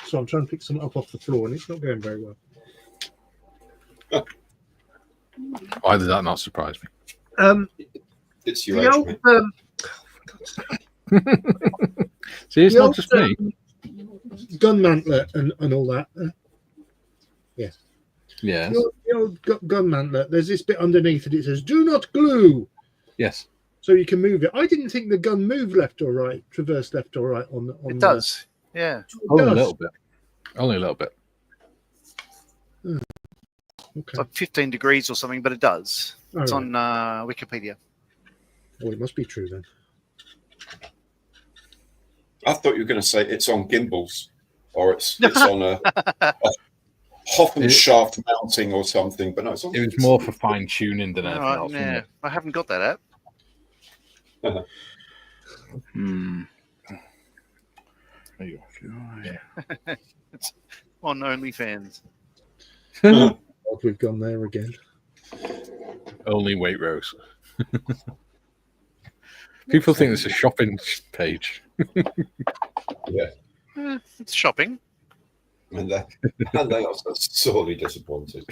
So I'm trying to pick something up off the floor, and it's not going very well. Why did that not surprise me? It's your The age, old, mate. See, it's the not old, just me. gun mantlet and all that. Yes. The old gun mantlet, there's this bit underneath it. It says, do not glue. Yes. So you can move it. I didn't think the gun moved left or right, traverse left or right on It does. Yeah. Only a little bit. Only a little bit. Okay. It's like 15 degrees or something, but it does. All It's right. on Wikipedia. Well, it must be true then. I thought you were going to say it's on gimbals or it's on a Hoffman shaft mounting or something, but no, it's on. It was more for fine tuning than anything else. Yeah, Wasn't it? I haven't got that app. There you go. It's on OnlyFans. Oh, we've gone there again. Only Waitrose. People think it's a shopping page. Yeah, It's shopping. and they are sorely disappointed.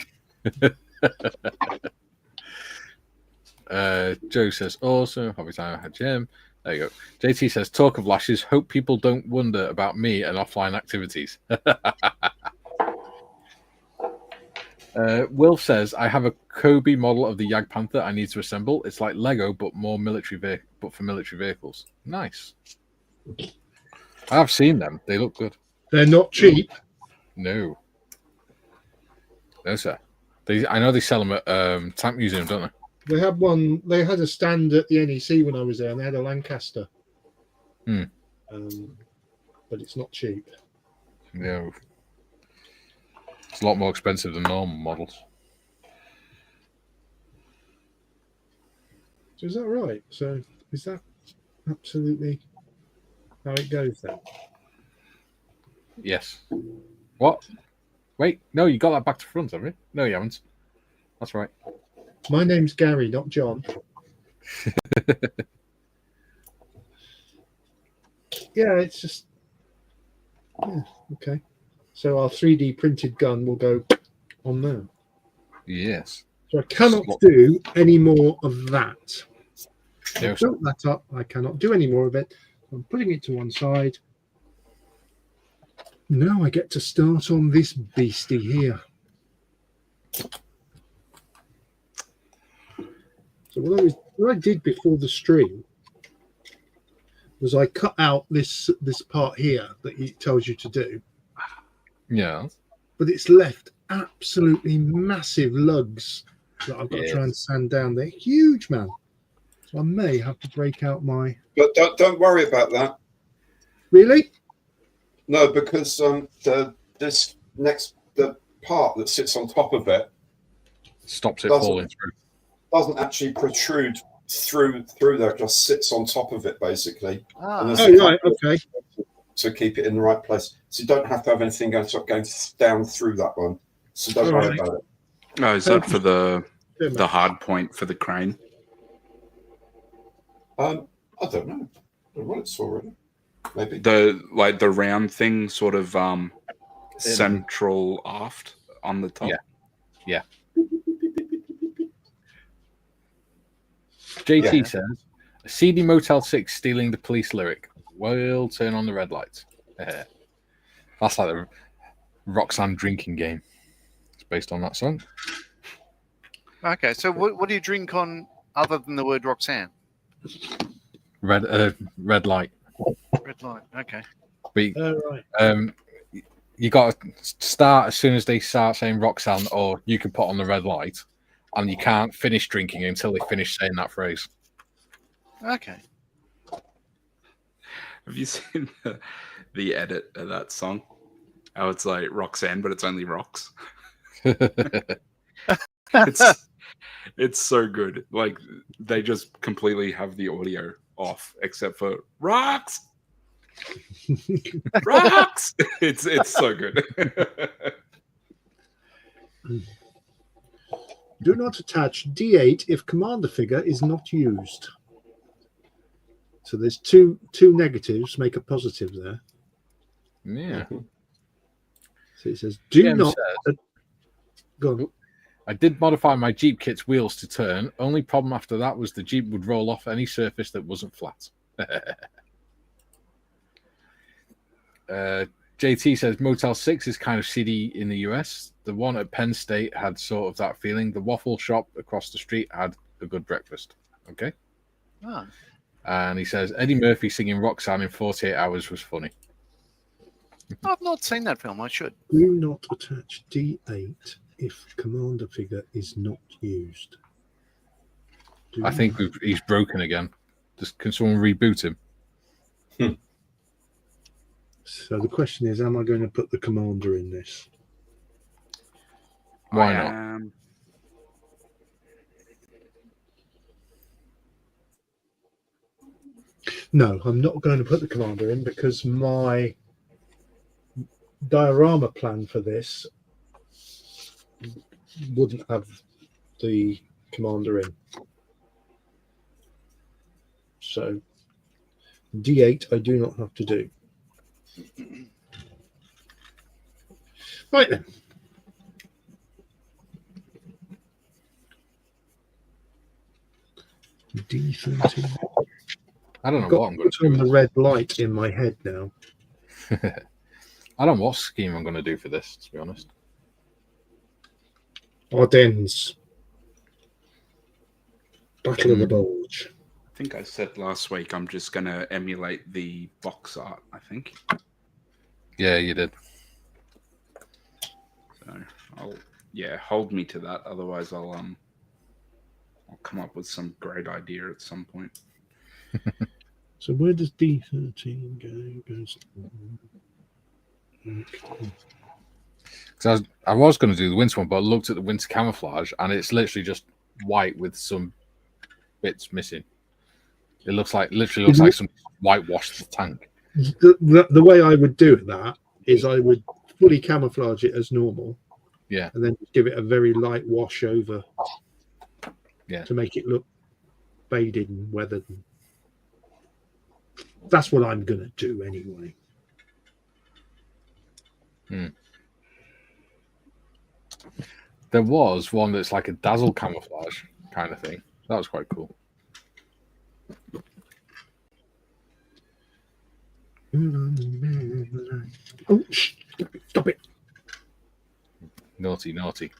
Joe says, awesome. Hobby Time had Jim. There you go. JT says, talk of lashes. Hope people don't wonder about me and offline activities. Wilf says, I have a Kobe model of the Jagdpanther I need to assemble. It's like Lego, but for military vehicles. Nice. I have seen them. They look good. They're not cheap. No, sir. I know they sell them at Tank Museum, don't they? They had one. They had a stand at the NEC when I was there, and they had a Lancaster. Hmm. But it's not cheap. No. It's a lot more expensive than normal models. So is that right? So is that absolutely how it goes then? Yes. What? Wait, no, you got that back to front, haven't you? No, you haven't. That's right. My name's Gary, not John. Yeah, it's just... Yeah, okay. So our 3D printed gun will go on there. Yes. So I cannot do any more of that. No, I've built that up. I cannot do any more of it. I'm putting it to one side. Now I get to start on this beastie here. So what I did before the stream was I cut out this part here that it tells you to do. Yeah. But it's left absolutely massive lugs that I've got to try and sand down. They're huge, man. So I may have to break out my... But don't worry about that. Really? No, because the part that sits on top of it stops it falling through. Doesn't actually protrude through there. It just sits on top of it basically. Ah. And Oh, right, okay. To keep it in the right place, so you don't have to have anything going down through that one. So don't worry about it. Oh, is that for the hard point for the crane? I don't know. I don't know what it's for, really. Maybe The round thing, sort of central aft. on the top. Yeah. JT says, a seedy Motel 6 stealing the police lyric. We'll turn on the red lights. That's like the Roxanne drinking game. It's based on that song. Okay, so what do you drink on other than the word Roxanne? Red light. Red light. Okay. But, you got to start as soon as they start saying Roxanne, or you can put on the red light, and you can't finish drinking until they finish saying that phrase. Okay. Have you seen the edit of that song? How it's like Roxanne, but it's only rocks. It's so good. Like they just completely have the audio off, except for rocks. Rocks. It's so good. Do not attach D8 if commander figure is not used. So there's two negatives, make a positive there. Yeah. So it says, do not. Go on. I did modify my Jeep kit's wheels to turn. Only problem after that was the Jeep would roll off any surface that wasn't flat. JT says Motel 6 is kind of seedy in the US. The one at Penn State had sort of that feeling. The waffle shop across the street had a good breakfast. Okay. Oh. And he says Eddie Murphy singing Roxanne in 48 Hours was funny. I've not seen that film. I should. Do not attach D8 if commander figure is not used. I think he's broken again. Can someone reboot him? So the question is, am I going to put the commander in this? Why not? No, I'm not going to put the commander in because my diorama plan for this wouldn't have the commander in. So D8 I do not have to do. Right then. D13. I don't know what I'm going to do. Put on the red light in my head now. I don't know what scheme I'm going to do for this, to be honest. Ardennes. Battle of the Bulge. I think I said last week I'm just going to emulate the box art, I think. Yeah, you did. So hold me to that. Otherwise I'll come up with some great idea at some point. So where does D13 go? Goes. Because I was going to do the winter one, but I looked at the winter camouflage, and it's literally just white with some bits missing. It literally looks like some whitewashed the tank. The way I would do that is I would fully camouflage it as normal. Yeah. And then give it a very light wash over. Yeah. To make it look faded and weathered. That's what I'm going to do anyway. There was one that's like a dazzle camouflage kind of thing. That was quite cool. Oh, stop it. Naughty.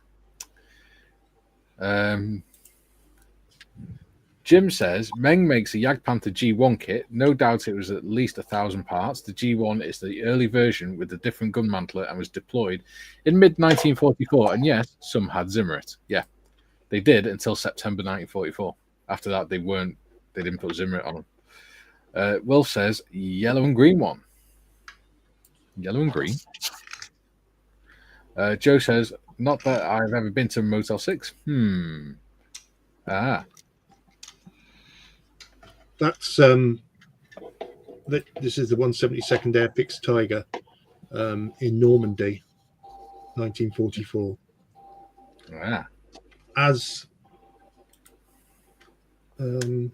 Jim says Meng makes a Jagdpanther G1 kit. No doubt it was at least 1,000 parts. The G1 is the early version with a different gun mantler and was deployed in mid-1944. And yes, some had Zimmerit. Yeah, they did until September 1944. After that, they didn't put Zimmerit on them. Wolf says yellow and green one. Yellow and green. Joe says, not that I've ever been to Motel 6. That's this is the 172nd Air Fixed Tiger in Normandy, 1944. As on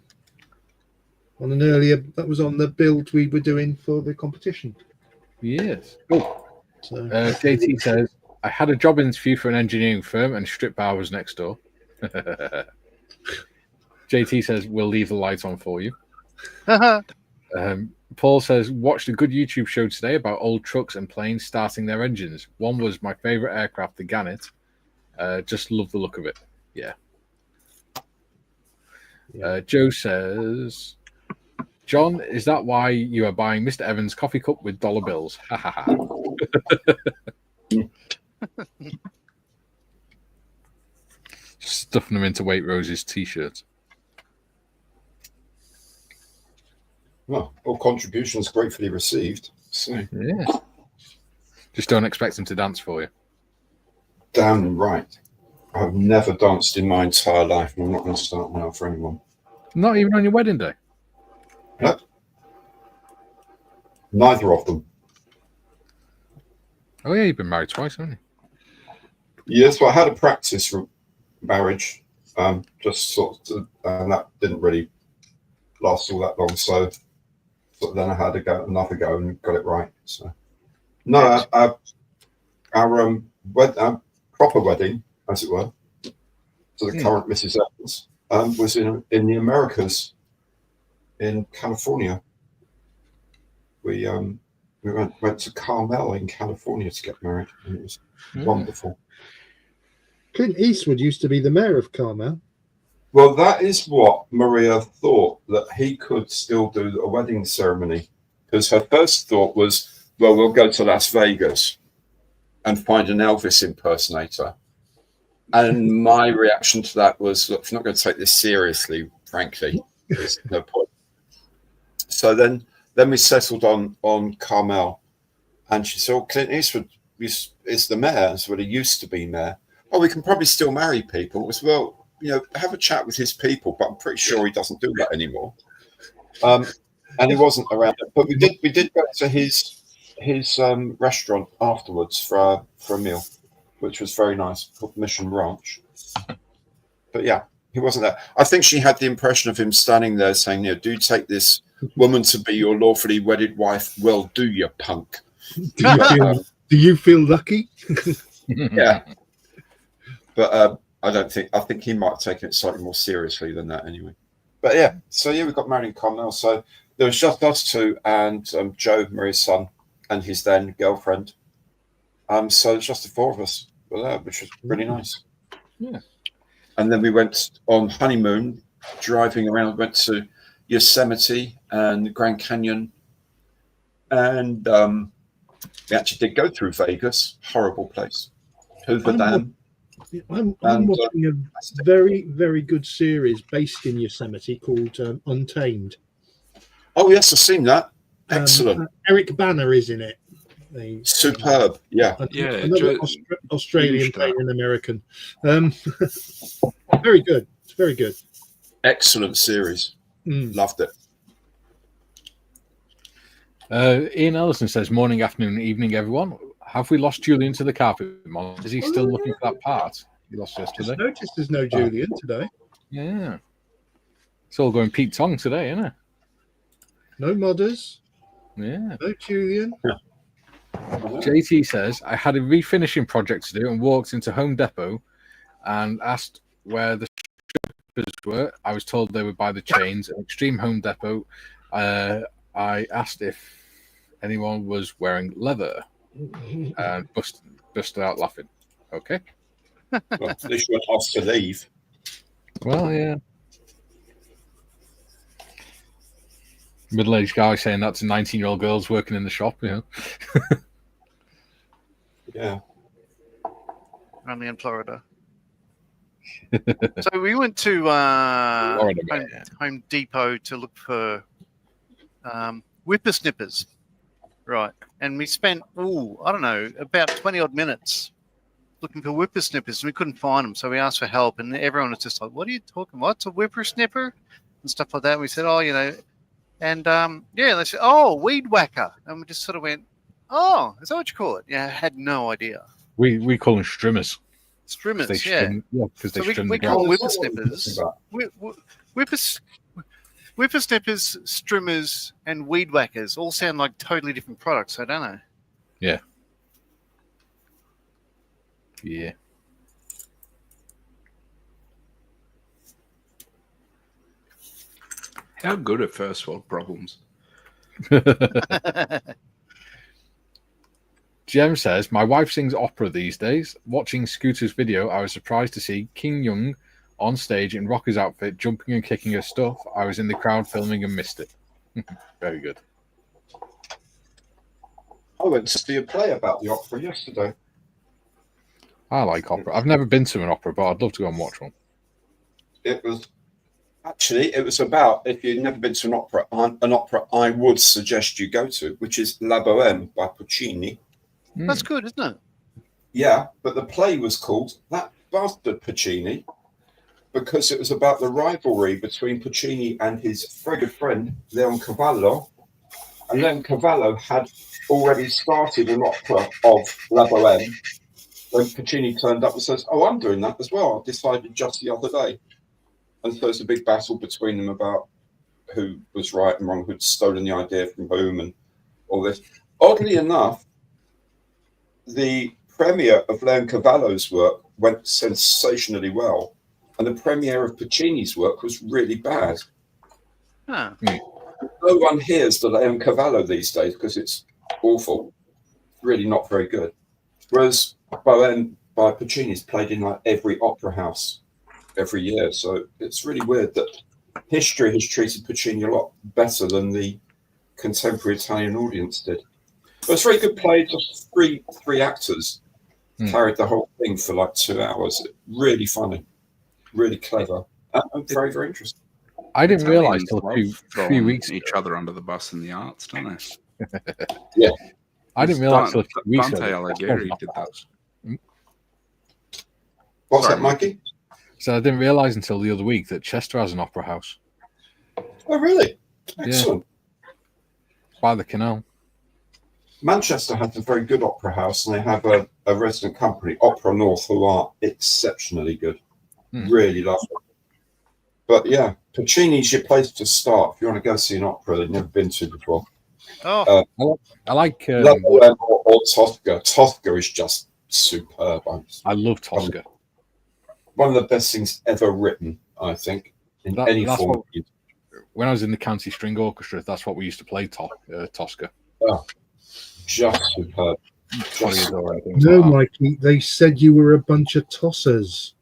an earlier, that was on the build we were doing for the competition. Yes. Oh. So JT says I had a job interview for an engineering firm and strip bar was next door. JT says, we'll leave the light on for you. Paul says, watched a good YouTube show today about old trucks and planes starting their engines. One was my favorite aircraft, the Gannet. Just love the look of it. Yeah. Joe says, John, is that why you are buying Mr. Evans' coffee cup with dollar bills? Ha ha ha. Stuffing them into Wait Rose's t-shirt. Well, all contributions gratefully received. So yeah. Just don't expect them to dance for you. Damn right. I've never danced in my entire life, and I'm not going to start now for anyone. Not even on your wedding day? Nope. Neither of them. Oh, yeah, you've been married twice, haven't you? Yes, well, I had a practice for marriage, just sort of, and that didn't really last all that long. So then I had to go another go and got it right. So no, our proper wedding, as it were, to the current Mrs. Evans, was in the Americas, in California. We went to Carmel in California to get married, and it was wonderful. Clint Eastwood used to be the mayor of Carmel. Well, that is what Maria thought, that he could still do a wedding ceremony, because her first thought was, well, we'll go to Las Vegas and find an Elvis impersonator. And my reaction to that was, look, if you're not going to take this seriously, frankly, there's no point. So then we settled on Carmel, and she said, Clint Eastwood is the mayor. So he used to be mayor. Oh, we can probably still marry people. It was, well, have a chat with his people, but I'm pretty sure he doesn't do that anymore. And he wasn't around. But we did go to his restaurant afterwards for a meal, which was very nice, called Mission Ranch. But yeah, he wasn't there. I think she had the impression of him standing there saying, do take this woman to be your lawfully wedded wife. Well, do you, punk? Do you feel lucky? Yeah. But I think he might have taken it slightly more seriously than that anyway. But yeah, so we got married in Carmel. So there was just us two and Joe, Maria's son, and his then girlfriend. So it's just the four of us were there, which was really nice. Yeah. And then we went on honeymoon, driving around, went to Yosemite and the Grand Canyon. And we actually did go through Vegas, horrible place. Hoover Dam. I'm watching a very, very good series based in Yosemite called Untamed. Oh, yes, I've seen that. Excellent. Eric Banner is in it. Superb. Yeah. Another Australian playing an American. Very good. It's very good. Excellent series. Loved it. Ian Ellison says, morning, afternoon, evening, everyone. Have we lost Julian to the carpet mod? Is he still looking for that part he lost yesterday? I noticed there's no Julian today. Yeah. It's all going Pete Tong today, isn't it? No modders. Yeah. No Julian. Yeah. JT says, I had a refinishing project to do and walked into Home Depot and asked where the strippers were. I was told they were by the chains at Extreme Home Depot. I asked if anyone was wearing leather and busted out laughing. Okay. Well, at least you weren't asked to leave. Well, yeah. Middle-aged guy saying that to 19-year-old girls working in the shop, Yeah. Only in Florida. So we went to Home Depot to look for whippersnippers. Right. And we spent, about 20-odd minutes looking for whippersnippers, and we couldn't find them. So we asked for help, and everyone was just like, what are you talking about? What's a whippersnipper? And stuff like that. And we said, and they said, weed whacker. And we just sort of went, is that what you call it? Yeah, I had no idea. We call them strimmers. Strimmers, yeah. Because they we call them whippersnippers. Whippersnippers, strimmers, and weed whackers all sound like totally different products. I don't know. Yeah. Yeah. How good are first world problems? Jem says, my wife sings opera these days. Watching Scooter's video, I was surprised to see King Young on stage in Rocker's outfit, jumping and kicking her stuff. I was in the crowd filming and missed it. Very good. I went to see a play about the opera yesterday. I like opera. I've never been to an opera, but I'd love to go and watch one. It was about, if you've never been to an opera I would suggest you go to, which is La Bohème by Puccini. That's good, isn't it? Yeah, but the play was called That Bastard Puccini because it was about the rivalry between Puccini and his very good friend Leoncavallo. And Leoncavallo had already started an opera of La Bohème when Puccini turned up and says, "Oh, I'm doing that as well. I decided just the other day." And so it's a big battle between them about who was right and wrong, who'd stolen the idea from whom and all this. Oddly enough, the premiere of Leoncavallo's work went sensationally well, and the premiere of Puccini's work was really bad. Huh. No one hears the Leoncavallo these days because it's awful. Really not very good. Whereas Bohème by Puccini is played in like every opera house every year. So it's really weird that history has treated Puccini a lot better than the contemporary Italian audience did. But it's a very good play. Just three actors carried the whole thing for like 2 hours. Really funny, really clever, and very, very interesting. I didn't realise until a few weeks each other under the bus in the arts, don't they? Yeah. I didn't realise until a few weeks ago. Dante Alighieri did that. What's that, Mikey? So I didn't realise until the other week that Chester has an opera house. Oh, really? Excellent. Yeah. By the canal. Manchester has a very good opera house, and they have a resident company, Opera North, who are exceptionally good. Really lovely. But yeah, Puccini's your place to start if you want to go see an opera that you've never been to before. Oh, I like or Tosca. Tosca is just superb. I love Tosca. One of the best things ever written, I think, in any form. When I was in the county string orchestra, that's what we used to play, Tosca. Oh, just superb. No, Mikey, they said you were a bunch of tossers.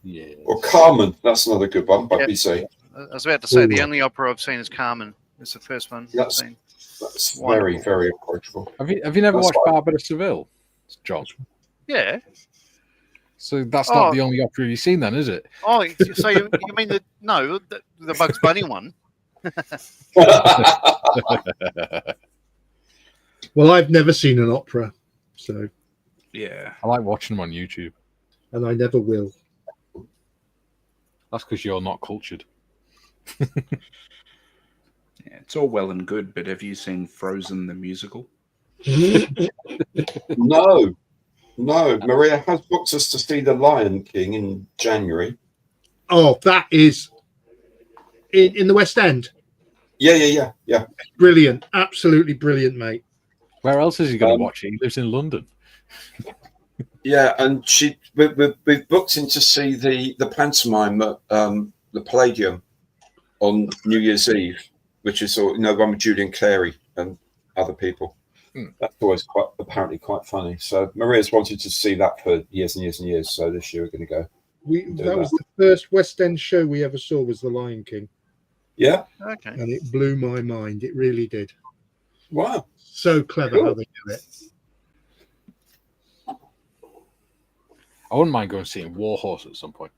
Yeah. Or Carmen, that's another good one by BC. I was about to say the only opera I've seen is Carmen. It's the first one I've seen. That's very, very approachable. Have you never watched Barbara Seville, John? Yeah. So that's not the only opera you've seen then, is it? Oh, so you mean the Bugs Bunny one? Well, I've never seen an opera, so yeah, I like watching them on YouTube, and I never will. That's because you're not cultured. Yeah, it's all well and good, but have you seen Frozen the musical? No. Maria has booked us to see The Lion King in January. Oh, that is in the West End. Yeah. Brilliant, absolutely brilliant, mate. Where else is he going to watch it? He lives in London. Yeah, and we've booked him to see the pantomime at the Palladium on New Year's Eve, which is one with Julian Clary and other people. That's always apparently quite funny. So Maria's wanted to see that for years and years and years. So this year we're going to go. That was the first West End show we ever saw was The Lion King. Yeah. Okay. And it blew my mind. It really did. Wow. So clever how they do it. I wouldn't mind going seeing War Horse at some point.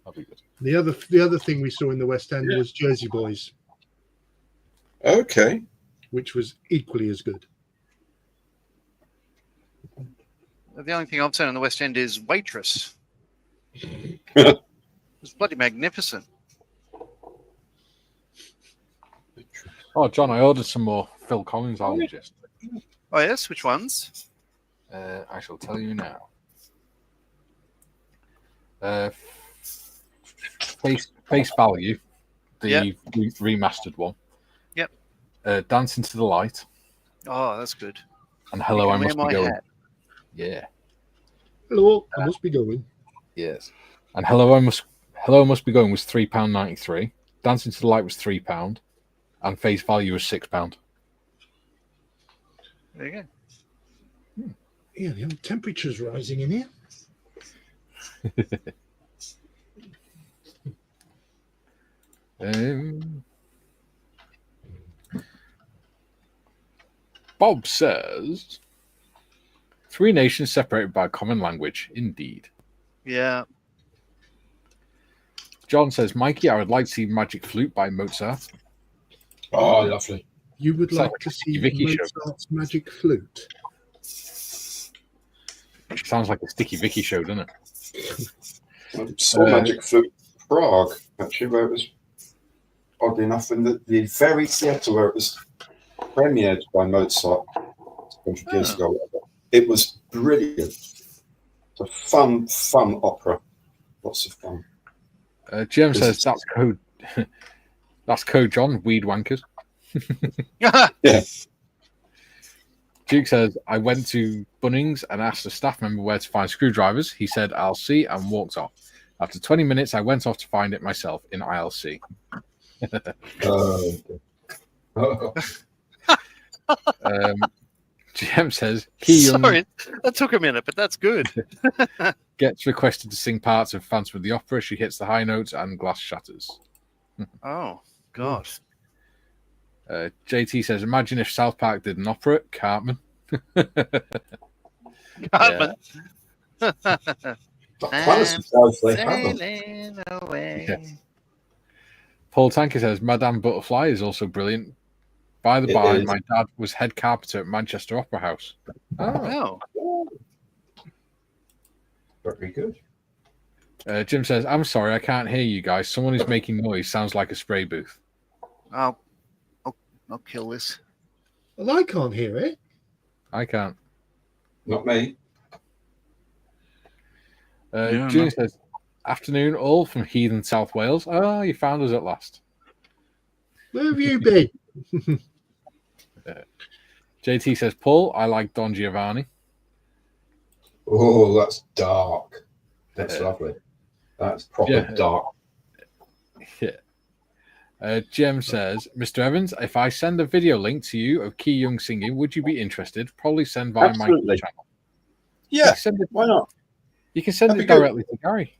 That'd be good. The other thing we saw in the West End was Jersey Boys. Okay. Which was equally as good. The only thing I've seen on the West End is Waitress. It's bloody magnificent. Oh, John, I ordered some more Phil Collins albums yesterday. Oh, yes? Which ones? I shall tell you now. Face Value, the remastered one. Yep. Dancing to the Light. Oh, that's good. And Hello, You I can wear Must Be my Going. hat. Yeah. Hello, I must be going. Yes. And Hello, I Must Be Going was £3.93. Dancing to the Light was £3. And Face Value was £6. There you go. Yeah, the temperature's rising in here. Bob says, 3 nations separated by a common language. Indeed. Yeah. John says, Mikey, I would like to see Magic Flute by Mozart. Oh, lovely. You would Sounds like like to a see Vicky show. Mozart's Magic Flute? Sounds like a Sticky Vicky show, doesn't it? I saw Magic Flute Prague, actually, where it was, oddly enough, in the very theatre where it was premiered by Mozart 100 years ago. It was brilliant. It's a fun opera. Lots of fun. Jim says, that's code. That's code John, weed wankers. Yeah. Duke says, I went to Bunnings and asked a staff member where to find screwdrivers. He said, I'll see, and walked off. After 20 minutes, I went off to find it myself in I'll see. GM says, Sorry, that took a minute, but that's good. Gets requested to sing parts of Phantom of the Opera. She hits the high notes and glass shatters. Oh, God. JT says, imagine if South Park did an opera, Cartman. Cartman. Sailing away. Yeah. Paul Tanker says, Madame Butterfly is also brilliant. By the by, my dad was head carpenter at Manchester Opera House. Oh. Very good. Jim says, I'm sorry, I can't hear you guys. Someone is making noise. Sounds like a spray booth. I'll kill this. Well, I can't hear it. I can't. Not me. Jim says, afternoon, all from Heathen South Wales. Oh, you found us at last. Where have you been? JT says, Paul, I like Don Giovanni. Oh, that's dark. That's lovely. That's proper dark. Yeah. Jem says, Mr. Evans, if I send a video link to you of Key Young singing, would you be interested? Probably send via my channel. Yeah, why not? You can send it directly to Gary.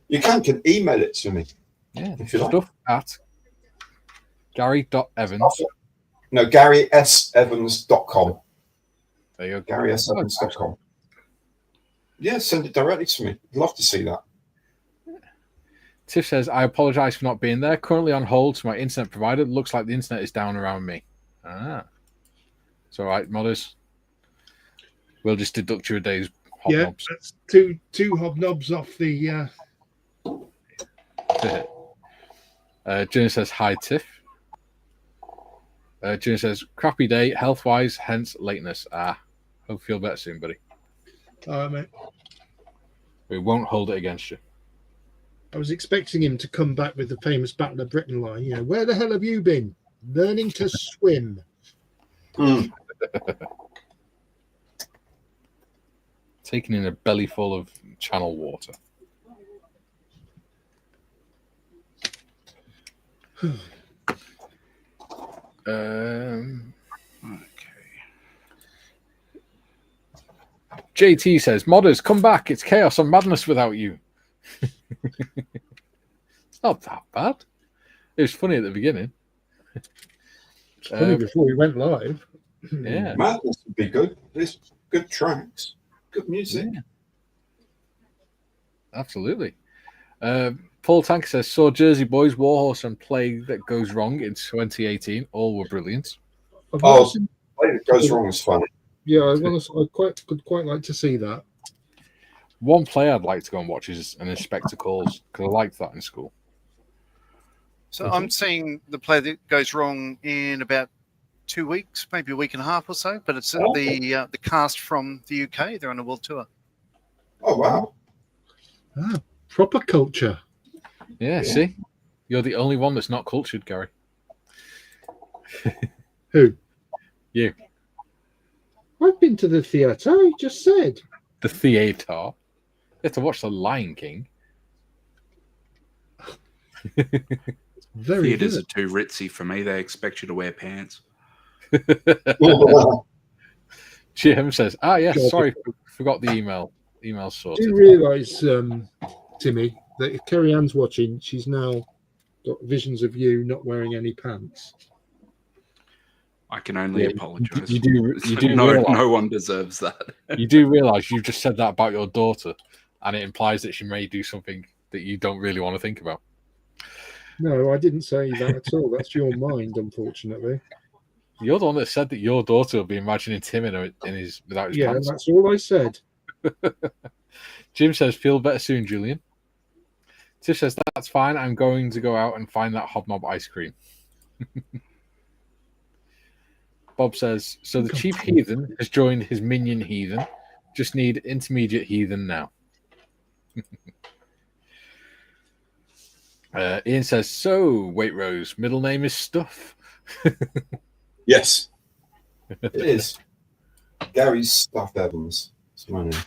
You can email it to me. Yeah, if you stuff like. at Gary.Evans. No, GarySEvans.com. There you go. GarySEvans.com. Yeah, send it directly to me. I'd love to see that. Tiff says, I apologize for not being there. Currently on hold to my internet provider. Looks like the internet is down around me. It's all right, modders. We'll just deduct you a day's hobnobs. Yeah, that's two hobnobs off the... Junior says, hi, Tiff. Junior says, crappy day, health-wise, hence lateness. Hope you feel better soon, buddy. All right, mate. We won't hold it against you. I was expecting him to come back with the famous Battle of Britain line. You know, where the hell have you been? Learning to swim. Taking in a belly full of channel water. JT says, modders, come back. It's chaos and madness without you. It's not that bad. It was funny at the beginning. It's funny before we went live. Yeah. Madness would be good. There's good tracks, good music. Yeah. Absolutely. Paul Tank says, saw Jersey Boys, Warhorse and Play That Goes Wrong in 2018. All were brilliant. Play That Goes Wrong was funny. Yeah, I could quite like to see that. One play I'd like to go and watch is an Inspector Calls, because I liked that in school. So I'm seeing the play that goes wrong in about 2 weeks, maybe a week and a half or so. But it's the cast from the UK. They're on a world tour. Oh wow! Proper culture. Yeah, see, you're the only one that's not cultured, Gary. Who? You. I've been to the theatre. I just said. The theatre. You have to watch The Lion King. Very Theaters good. are too ritzy for me. They expect you to wear pants. Jim says, yes, God. sorry, forgot the email. Email Do sorted. you realise, Timmy, that if Kerry Ann's watching, she's now got visions of you not wearing any pants? I can only Yeah, apologise. You do no, realise, no one deserves that. you do realise you've just said that about your daughter, and it implies that she may do something that you don't really want to think about. No, I didn't say that at all. That's your mind, unfortunately. You're the one that said that your daughter will be imagining Tim in his without his Yeah, pants. that's all I said. Jim says, feel better soon, Julian. Tiff says, that's fine. I'm going to go out and find that Hobnob ice cream. Bob says, so the chief heathen has joined his minion heathen. Just need intermediate heathen now. Ian says, so, Waitrose, middle name is Stuff. Yes, it is. Gary's Stuff Evans. That's my name.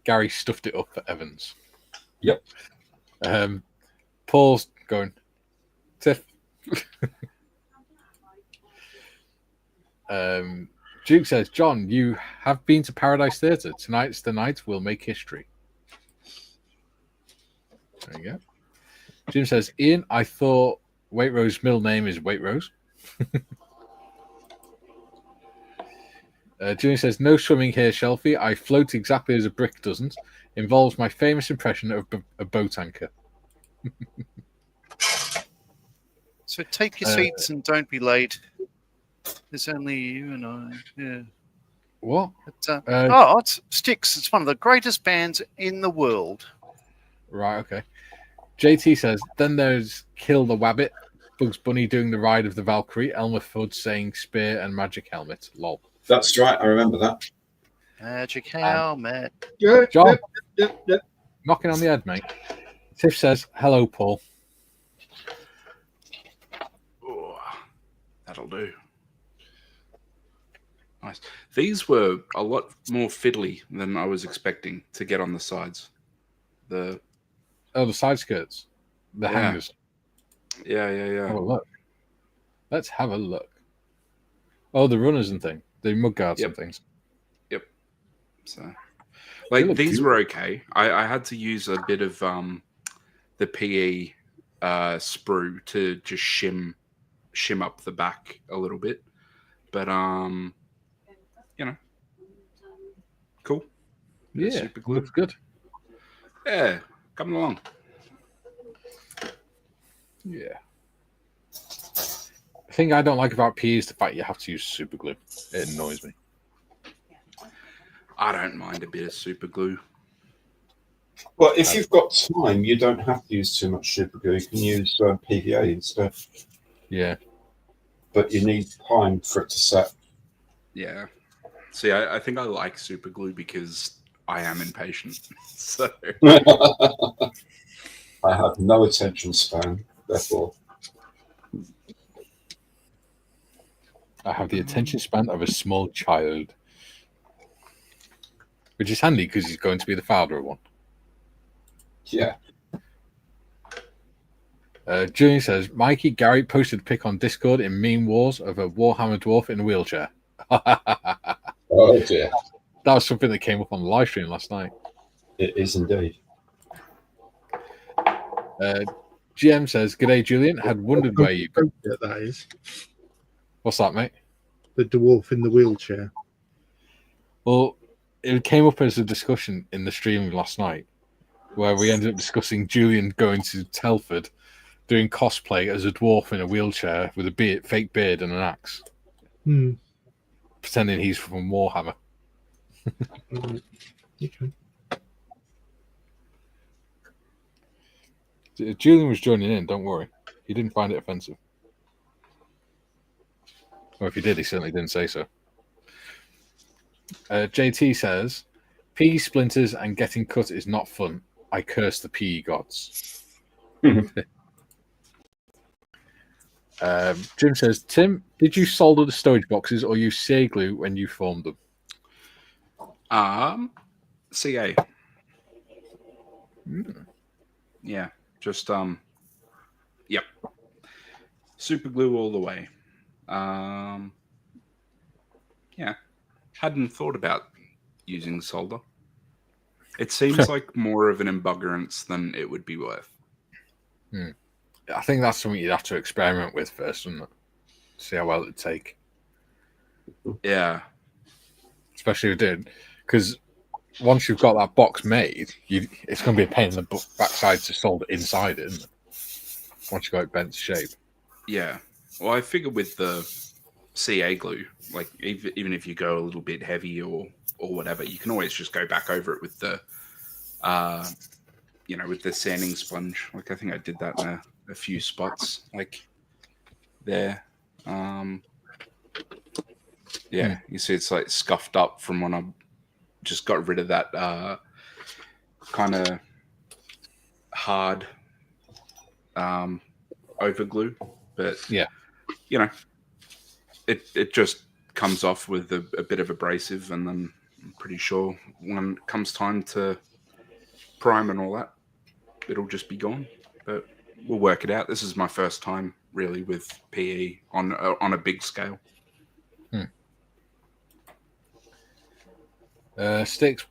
Gary stuffed it up for Evans. Yep. Paul's going, Tiff. Duke says, John, you have been to Paradise Theatre. Tonight's the night we'll make history. There you go. Jim says, Ian, I thought Waitrose's middle name is Waitrose. Julian says, no swimming here, Shelfie. I float exactly as a brick doesn't. Involves my famous impression of a boat anchor. So take your seats and don't be late. There's only you and I. Yeah. What? It's Styx. It's one of the greatest bands in the world. Right, okay. JT says, then there's Kill the Wabbit, Bugs Bunny doing the ride of the Valkyrie, Elmer Fudd saying spear and magic helmet. Lol. That's right. I remember that. Magic helmet. John, Yep. knocking on the head, mate. Tiff says, hello, Paul. Oh, that'll do. Nice. These were a lot more fiddly than I was expecting to get on the sides. The side skirts. The hangers. Yeah. Have a look. Let's have a look. Oh, the runners and thing. The mud guards and things. Yep. So, like, these were okay. I had to use a bit of the PE sprue to just shim up the back a little bit. But you know, cool. Yeah, super glue. looks good. Yeah, coming along. Yeah. The thing I don't like about PE is the fact you have to use super glue. It annoys me. I don't mind a bit of super glue. Well, if you've got time, you don't have to use too much super glue. You can use PVA instead. Yeah. But you need time for it to set. Yeah. See, I think I like super glue because I am impatient. So I have no attention span, therefore. I have the attention span of a small child. Which is handy because he's going to be the father of one. Yeah. Julian says, Mikey, Gary posted a pic on Discord in Meme Wars of a Warhammer dwarf in a wheelchair. Oh, dear. That was something that came up on the live stream last night. It is indeed. GM says, G'day, Julian. Had wondered where you... That is. What's that, mate? The dwarf in the wheelchair. Well, it came up as a discussion in the stream last night where we ended up discussing Julian going to Telford doing cosplay as a dwarf in a wheelchair with a fake beard and an axe. Pretending he's from Warhammer. Okay. Julian was joining in, don't worry. He didn't find it offensive. Or if he did, he certainly didn't say so. JT says, PE splinters and getting cut is not fun. I curse the PE gods. Jim says, Tim, did you solder the storage boxes or use CA glue when you formed them? CA. Mm. Yeah, just yep. Super glue all the way. Yeah, hadn't thought about using solder. It seems like more of an embuggerance than it would be worth. I think that's something you'd have to experiment with first, wouldn't it? See how well it'd take. Yeah. Especially if it did. Because once you've got that box made, it's going to be a pain in the backside to solder inside it, isn't it? Once you've got it bent to shape. Yeah. Well, I figure with the CA glue, like even if you go a little bit heavy or whatever, you can always just go back over it with the with the sanding sponge. Like I think I did that in a few spots, like there. You see it's like scuffed up from when I just got rid of that kind of hard over glue, but it just comes off with a bit of abrasive, and then I'm pretty sure when it comes time to prime and all that, it'll just be gone. But we'll work it out. This is my first time really with PE on a big scale. Sticks,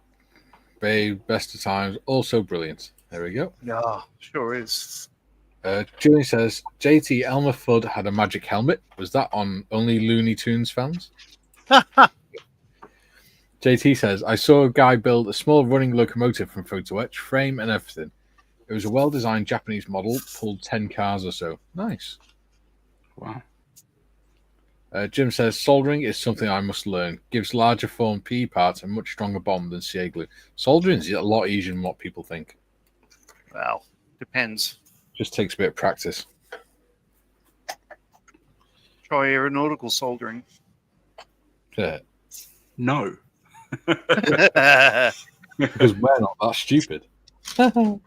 babe, best of times, also brilliant. There we go. Yeah, sure is. Julie says, JT Elmer Fudd had a magic helmet. Was that on only Looney Tunes fans? JT says, I saw a guy build a small running locomotive from photo etch, frame and everything. It was a well-designed Japanese model, pulled 10 cars or so. Nice. Wow. Jim says, soldering is something I must learn. Gives larger form PE parts a much stronger bond than CA glue. Soldering is a lot easier than what people think. Well, depends. Just takes a bit of practice. Try aeronautical soldering. Yeah. No. Because we're not that stupid. All right.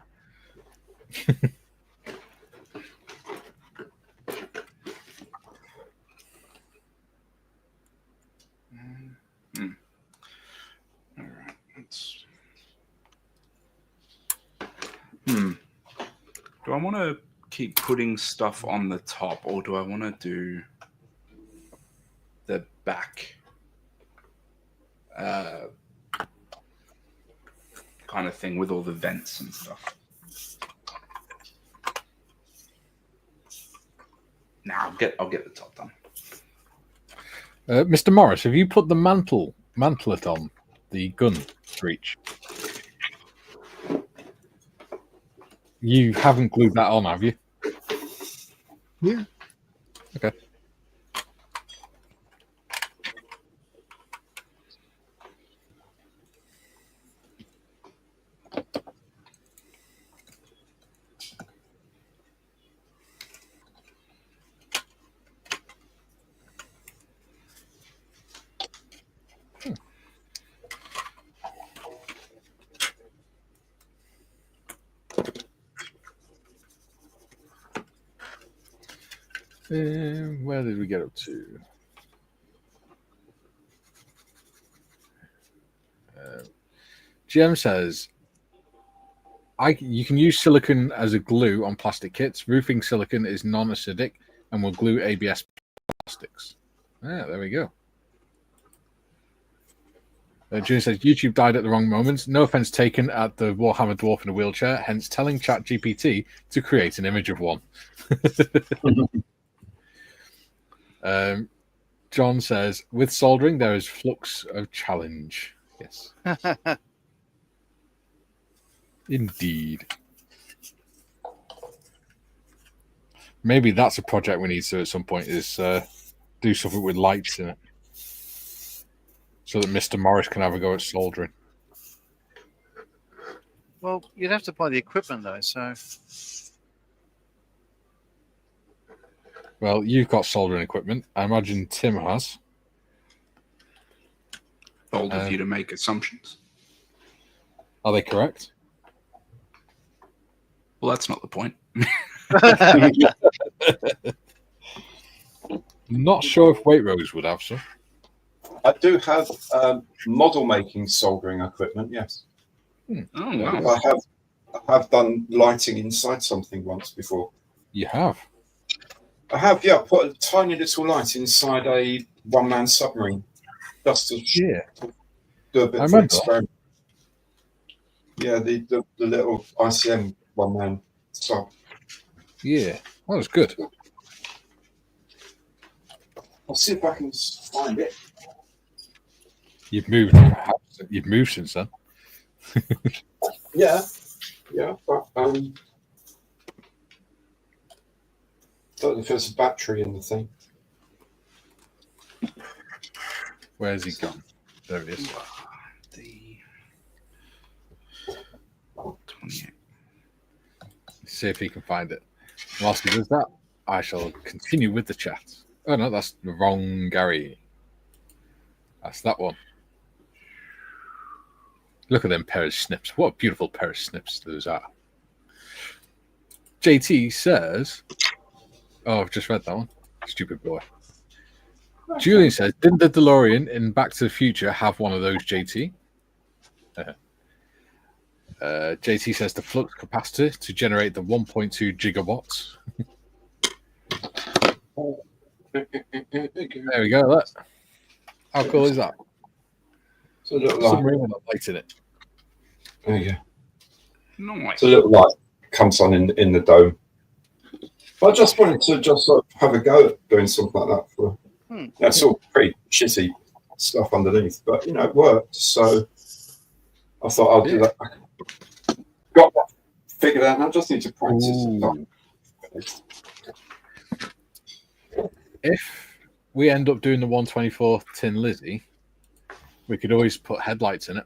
Do I want to keep putting stuff on the top, or do I want to do the back kind of thing with all the vents and stuff? Nah, I'll get the top done. Mr. Morris, have you put the mantlet on the gun breech? You haven't glued that on, have you? Yeah. Okay. Where did we get up to? GM says, you can use silicon as a glue on plastic kits. Roofing silicon is non-acidic and will glue ABS plastics. Yeah, there we go. June says, YouTube died at the wrong moment. No offense taken at the Warhammer dwarf in a wheelchair, hence telling ChatGPT to create an image of one. John says, with soldering, there is flux of challenge. Yes. Indeed. Maybe that's a project we need to at some point, is do something with lights in it. So that Mr. Morris can have a go at soldering. Well, you'd have to buy the equipment, though, so... Well, you've got soldering equipment. I imagine Tim has. Bold of you to make assumptions. Are they correct? Well, that's not the point. Not sure if Waitrose would have some. I do have model making soldering equipment. Yes. Oh wow! I have done lighting inside something once before. You have. I have, yeah. Put a tiny little light inside a one-man submarine, just to do a bit of an experiment. Yeah, the little ICM one-man sub. Yeah, that was good. I'll see if I can find it. You've moved since then. Yeah, but don't know if there's a battery in the thing. Where's he gone? There he is. The 28. See if he can find it. Whilst he does that, I shall continue with the chat. Oh no, that's the wrong Gary. That's that one. Look at them pair of snips. What a beautiful pair of snips those are. JT says, oh, I've just read that one. Stupid boy. Julian says, didn't the DeLorean in Back to the Future have one of those, JT? JT says the flux capacitor to generate the 1.2 gigawatts. There we go. Look. How cool is that? It's a little light. Submarine with a light in it. There you go. Nice. It's a little light comes on in the dome. I just wanted to just sort of have a go at doing something like that. For it's all pretty shitty stuff underneath, but you know it worked. So I thought I'll do that. Got that figured out. And I just need to practice. If we end up doing the 124 Tin Lizzie, we could always put headlights in it.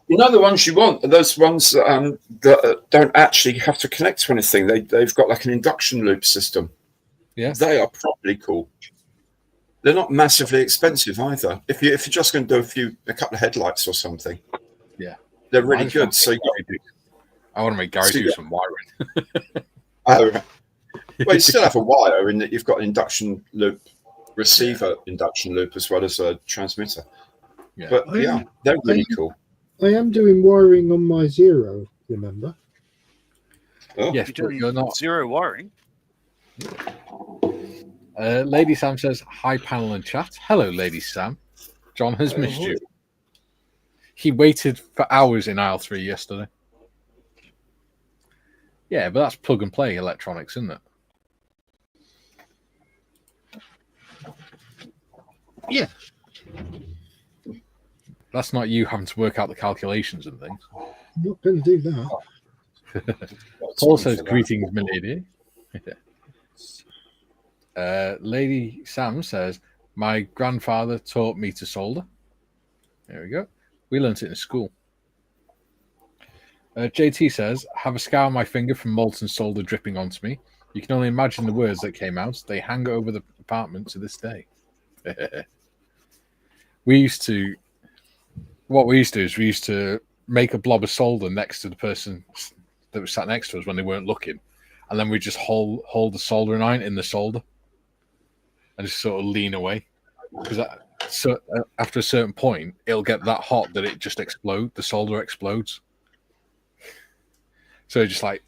You know the ones you want are those ones that don't actually have to connect to anything. They've got like an induction loop system. Yeah, they are probably cool. They're not massively expensive either. If you're just going to do a couple of headlights or something, they're really good. So I want to make Gary do some wiring. Well, you still have a wire in that you've got an induction loop receiver, induction loop as well as a transmitter. Yeah. But they're really cool. I am doing wiring on my Zero, remember? Oh. Yes, you're not Zero wiring. Lady Sam says, hi, panel and chat. Hello, Lady Sam. John has missed you. He waited for hours in aisle 3 yesterday. Yeah, but that's plug and play electronics, isn't it? Yeah. That's not you having to work out the calculations and things. I'm not going to do that. Paul says, greetings, milady. Lady Sam says, my grandfather taught me to solder. There we go. We learnt it in school. JT says, have a scar on my finger from molten solder dripping onto me. You can only imagine the words that came out. They hang over the apartment to this day. We used to make a blob of solder next to the person that was sat next to us when they weren't looking. And then we just hold the soldering iron in the solder and just sort of lean away. Because after a certain point, it'll get that hot that it just explodes. The solder explodes. So just like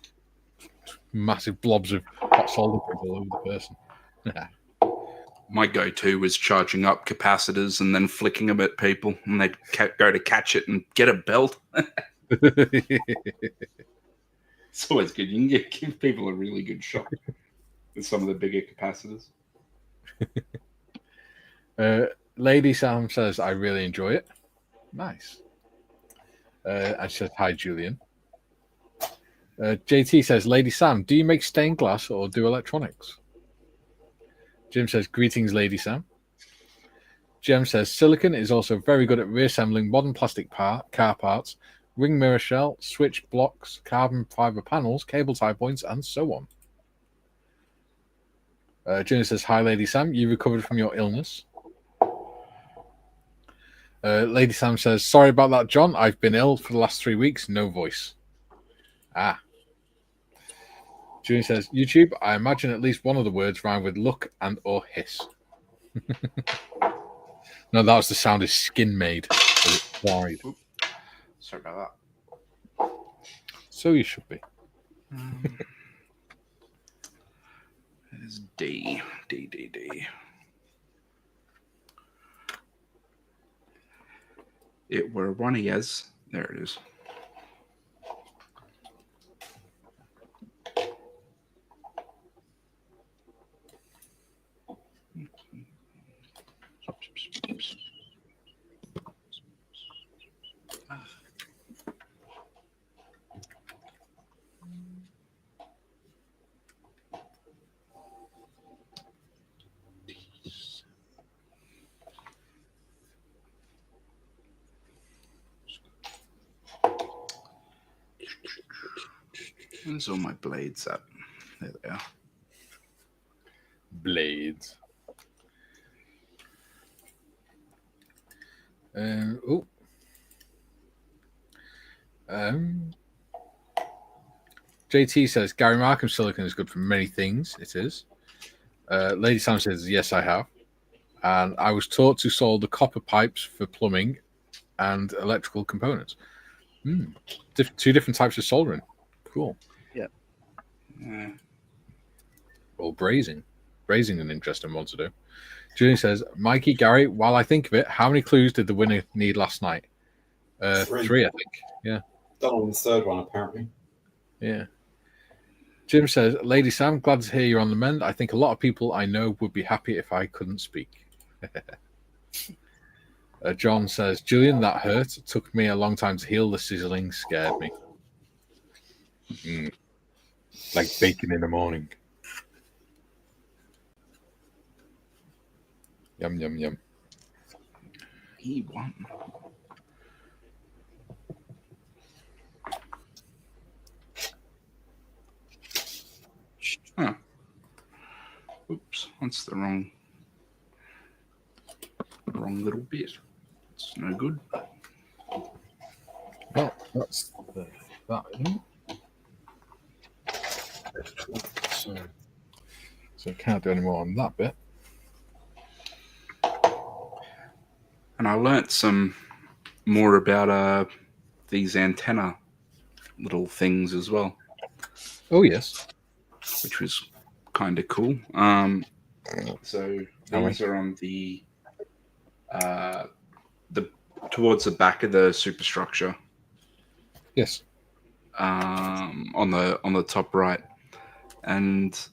massive blobs of hot solder all over the person. My go-to was charging up capacitors and then flicking them at people, and they'd go to catch it and get a belt. It's always good. You can give people a really good shock with some of the bigger capacitors. Lady Sam says, I really enjoy it. Nice. And she says, hi, Julian. JT says, Lady Sam, do you make stained glass or do electronics? Jim says, greetings, Lady Sam. Jem says, silicon is also very good at reassembling modern plastic car parts, ring mirror shell, switch blocks, carbon fiber panels, cable tie points, and so on. Jim says, hi, Lady Sam. You recovered from your illness. Lady Sam says, sorry about that, John. I've been ill for the last 3 weeks. No voice. Julian says, YouTube, I imagine at least one of the words rhyme with look and or hiss. No, that was the sound his skin made. It cried. Sorry about So you should be. that. It's D. It were one as. There it is. Where's all my blades at? There they are. Blades. JT says Gary Markham silicon is good for many things. It is. Lady Sam says yes, I have, and I was taught to solder copper pipes for plumbing and electrical components. Two different types of soldering. Cool. Yeah. Well, brazing an interesting one to do. Julian says, Mikey, Gary, while I think of it, how many clues did the winner need last night? 3, I think. Yeah. Done on the third one, apparently. Yeah. Jim says, Lady Sam, glad to hear you're on the mend. I think a lot of people I know would be happy if I couldn't speak. John says, Julian, that hurt. It took me a long time to heal. The sizzling scared me. Like bacon in the morning. Yum, yum, yum. E1. Huh. Oops, that's the wrong little bit. It's no good. Well, that's that. So can't do any more on that bit. And I learnt some more about these antenna little things as well. Oh yes, which was kind of cool. So these are on the towards the back of the superstructure. Yes. On the top right, and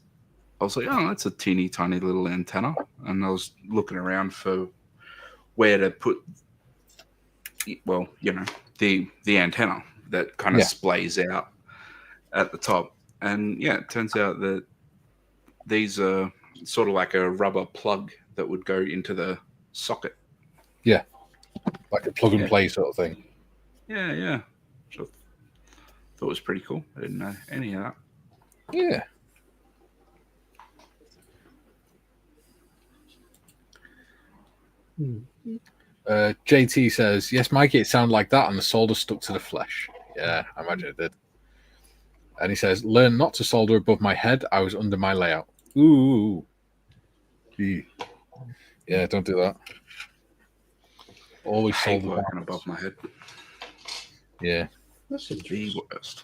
I was like, oh, that's a teeny tiny little antenna, and I was looking around for where to put, well, the antenna that kind of splays out at the top. And yeah, it turns out that these are sort of like a rubber plug that would go into the socket. Yeah, like a plug and play sort of thing. Yeah. Which I thought was pretty cool. I didn't know any of that. Yeah. JT says, yes, Mikey, it sounded like that and the solder stuck to the flesh. Yeah, I imagine it did. And he says, learn not to solder above my head. I was under my layout. Ooh. Yeah, don't do that. Always solder working above my head. Yeah. That's the worst.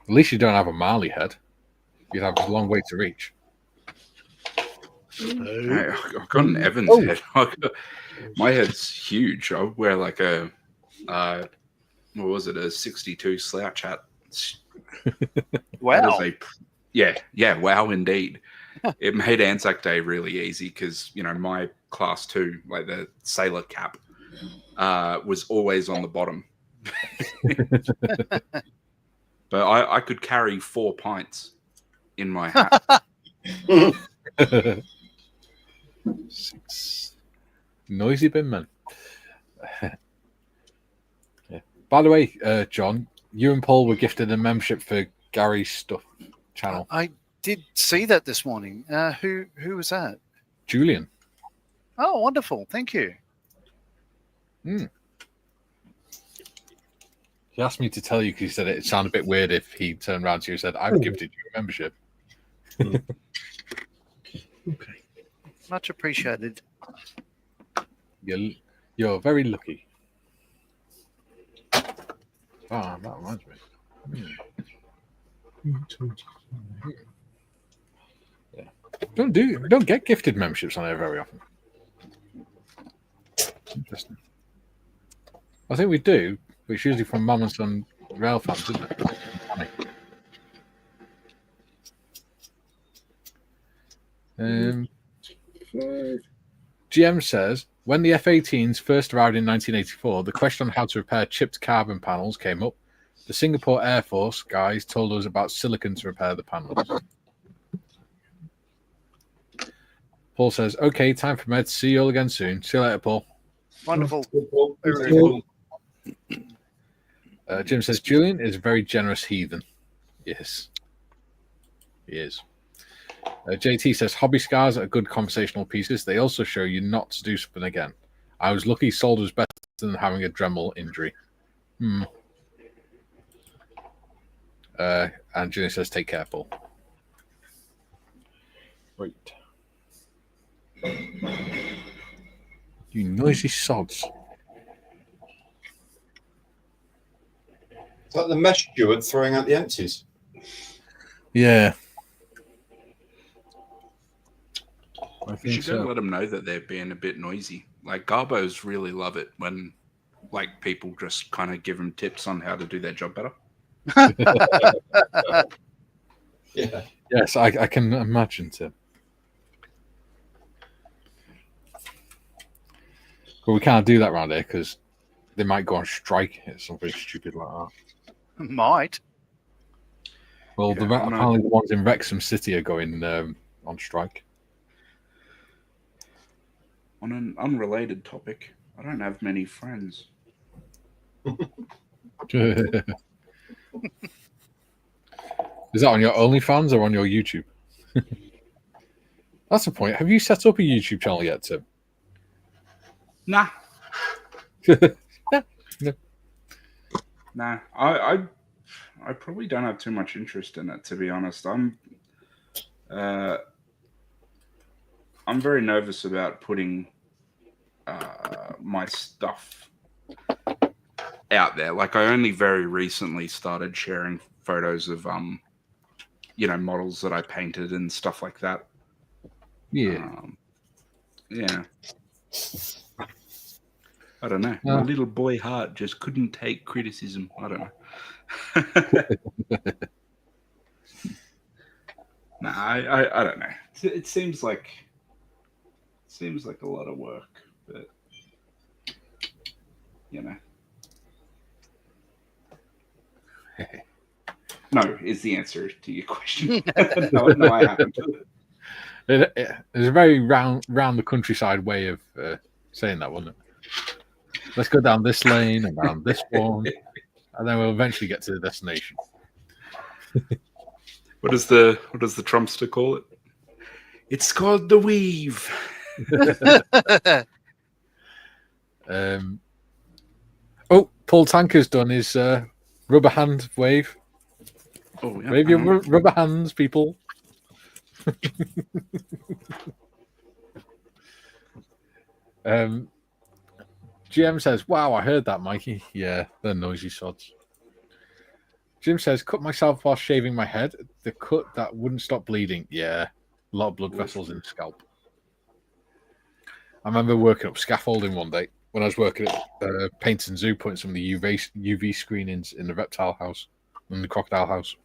At least you don't have a Marley head. You'd have a long way to reach. I've got an Evans head. My head's huge. I wear like a what was it? A 62 slouch hat. Wow. Wow, indeed. It made Anzac Day really easy because my class 2, like the sailor cap, was always on the bottom. But I could carry 4 pints in my hat. 6. Noisy bin man. Yeah. By the way, John, you and Paul were gifted a membership for Gary's Stuff channel. I did see that this morning. Who was that? Julian. Oh, wonderful. Thank you. He asked me to tell you because he said it sounded a bit weird if he turned around to you and said, "I've gifted you a membership." Okay. Much appreciated. You're very lucky. Oh, that reminds me. Yeah. Don't get gifted memberships on there very often. Interesting. I think we do, but it's usually from Mum and Son rail fans, isn't it? GM says, when the F-18s first arrived in 1984, the question on how to repair chipped carbon panels came up. The Singapore Air Force guys told us about silicon to repair the panels. Paul says, okay, time for meds. See you all again soon. See you later, Paul. Wonderful. Very cool. Jim says, Julian is a very generous heathen. Yes. He is. JT says, hobby scars are good conversational pieces. They also show you not to do something again. I was lucky Sold was better than having a Dremel injury. And Julian says, take care, Paul. Right. You noisy sods. Is that the mesh steward throwing out the empties? Yeah. I You think should go so. let them know that they're being a bit noisy. Like Garbos really love it when like people just kind of give them tips on how to do their job better. Yeah. Yes, I can imagine, Tim. But we can't do that around here because they might go on strike or something stupid like that. Might. Well, Yeah, apparently the ones in Wrexham City are going on strike. On an unrelated topic, I don't have many friends. Is that on your OnlyFans or on your YouTube? That's the point. Have you set up a YouTube channel yet, Tim? Nah. No. Nah. I probably don't have too much interest in it, to be honest. I'm very nervous about putting my stuff out there. Like I only very recently started sharing photos of models that I painted and stuff like that. Yeah. Yeah. I don't know. My little boy heart just couldn't take criticism. I don't know. Nah, I don't know. It seems like a lot of work, but you know. No is the answer to your question. no, I haven't. It's a very round the countryside way of saying that, wasn't it? Let's go down this lane and down this one, and then we'll eventually get to the destination. What does the Trumpster call it? It's called the weave. Paul Tanker's done his rubber hand wave. Oh, yeah. Wave your rubber hands, people. GM says, wow, I heard that, Mikey. Yeah, they're noisy sods. Jim says, cut myself while shaving my head. The cut that wouldn't stop bleeding. Yeah, a lot of blood vessels in the scalp. I remember working up scaffolding one day when I was working at Paints and Zoo, putting some of the UV screenings in the reptile house, in the crocodile house.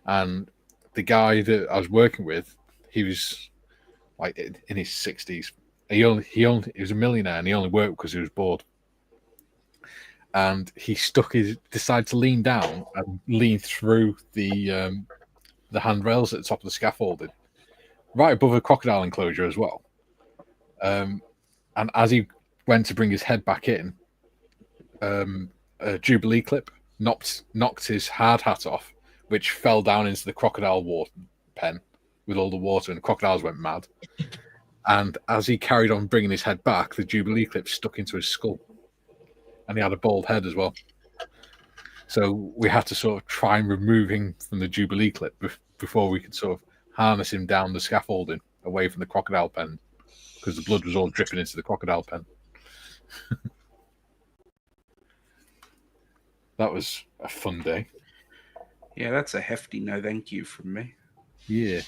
And the guy that I was working with, he was like in his 60s. He was a millionaire and he only worked because he was bored. And he decided to lean down and lean through the handrails at the top of the scaffolding, right above a crocodile enclosure as well. And as he went to bring his head back in, a Jubilee clip knocked his hard hat off, which fell down into the crocodile water pen with all the water, and the crocodiles went mad. And as he carried on bringing his head back, the Jubilee clip stuck into his skull. And he had a bald head as well. So we had to sort of try and remove him from the Jubilee clip before we could sort of harness him down the scaffolding away from the crocodile pen, because the blood was all dripping into the crocodile pen. That was a fun day. Yeah, that's a hefty no thank you from me. Yeah.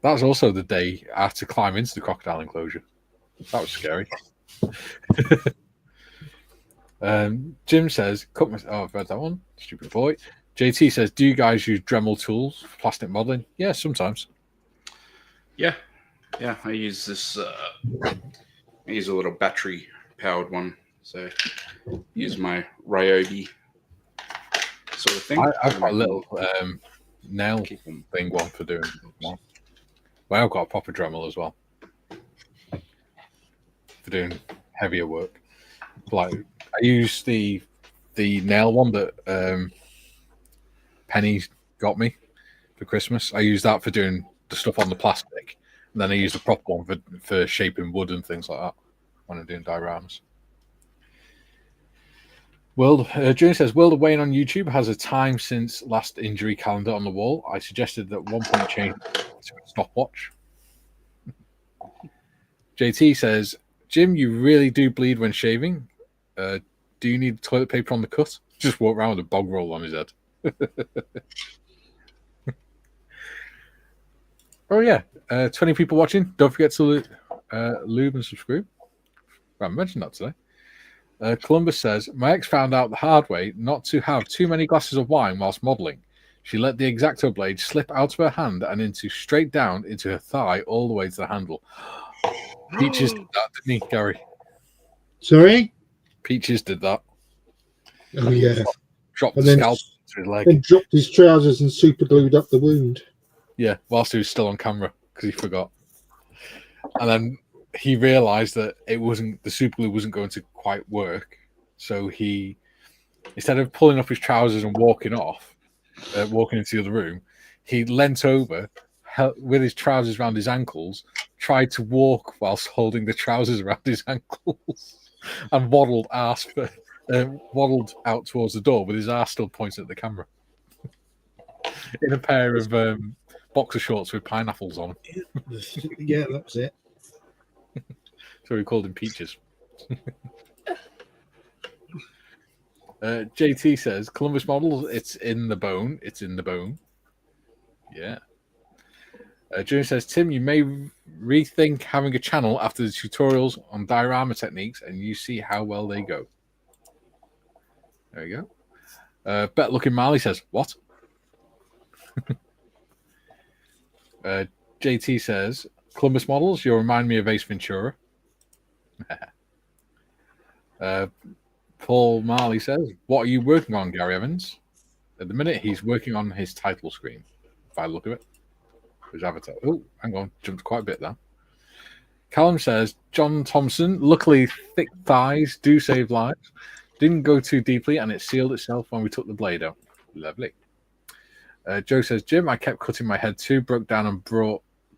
That was also the day I had to climb into the crocodile enclosure. That was scary. Jim says, I've read that one. Stupid boy. JT says, do you guys use Dremel tools for plastic modeling? Yeah, sometimes. Yeah. I use this. I use a little battery powered one. So use my Ryobi sort of thing. I've got a little nail thing one for doing one. Well, I've got a proper Dremel as well for doing heavier work. Like I use the nail one that Penny got me for Christmas. I use that for doing the stuff on the plastic, and then I use the proper one for shaping wood and things like that when I'm doing dioramas. Junior says, World of Wayne on YouTube has a time since last injury calendar on the wall. I suggested that one point change to a stopwatch. JT says, Jim, you really do bleed when shaving. Do you need toilet paper on the cut? Just walk around with a bog roll on his head. Oh, yeah. 20 people watching. Don't forget to lube and subscribe. I haven't mentioned that today. Columbus says, my ex found out the hard way not to have too many glasses of wine whilst modelling. She let the X-Acto blade slip out of her hand and straight down into her thigh all the way to the handle. Peaches did that, didn't he, Gary? Sorry? Peaches did that. Oh, yeah. Dropped the scalp to his leg. Then dropped his trousers and super glued up the wound. Yeah, whilst he was still on camera because he forgot. And then he realised that the super glue wasn't going to quite work. So he, instead of pulling up his trousers and walking into the other room, he leant over with his trousers around his ankles, tried to walk whilst holding the trousers around his ankles, and waddled out towards the door with his ass still pointing at the camera. In a pair of boxer shorts with pineapples on. Yeah, that was it. So we called him Peaches. JT says, Columbus models, it's in the bone. It's in the bone. Yeah. Junior says, Tim, you may rethink having a channel after the tutorials on diorama techniques and you see how well they go. There you go. Bet Looking Marley says, what? JT says, Columbus models, you'll remind me of Ace Ventura. Paul Marley says, what are you working on, Gary Evans? At the minute, he's working on his title screen, if I look at it. His avatar. Oh, hang on, jumped quite a bit there. Callum says, John Thompson, luckily thick thighs do save lives. Didn't go too deeply and it sealed itself when we took the blade out. Lovely. Joe says, Jim, I kept cutting my head too, broke down and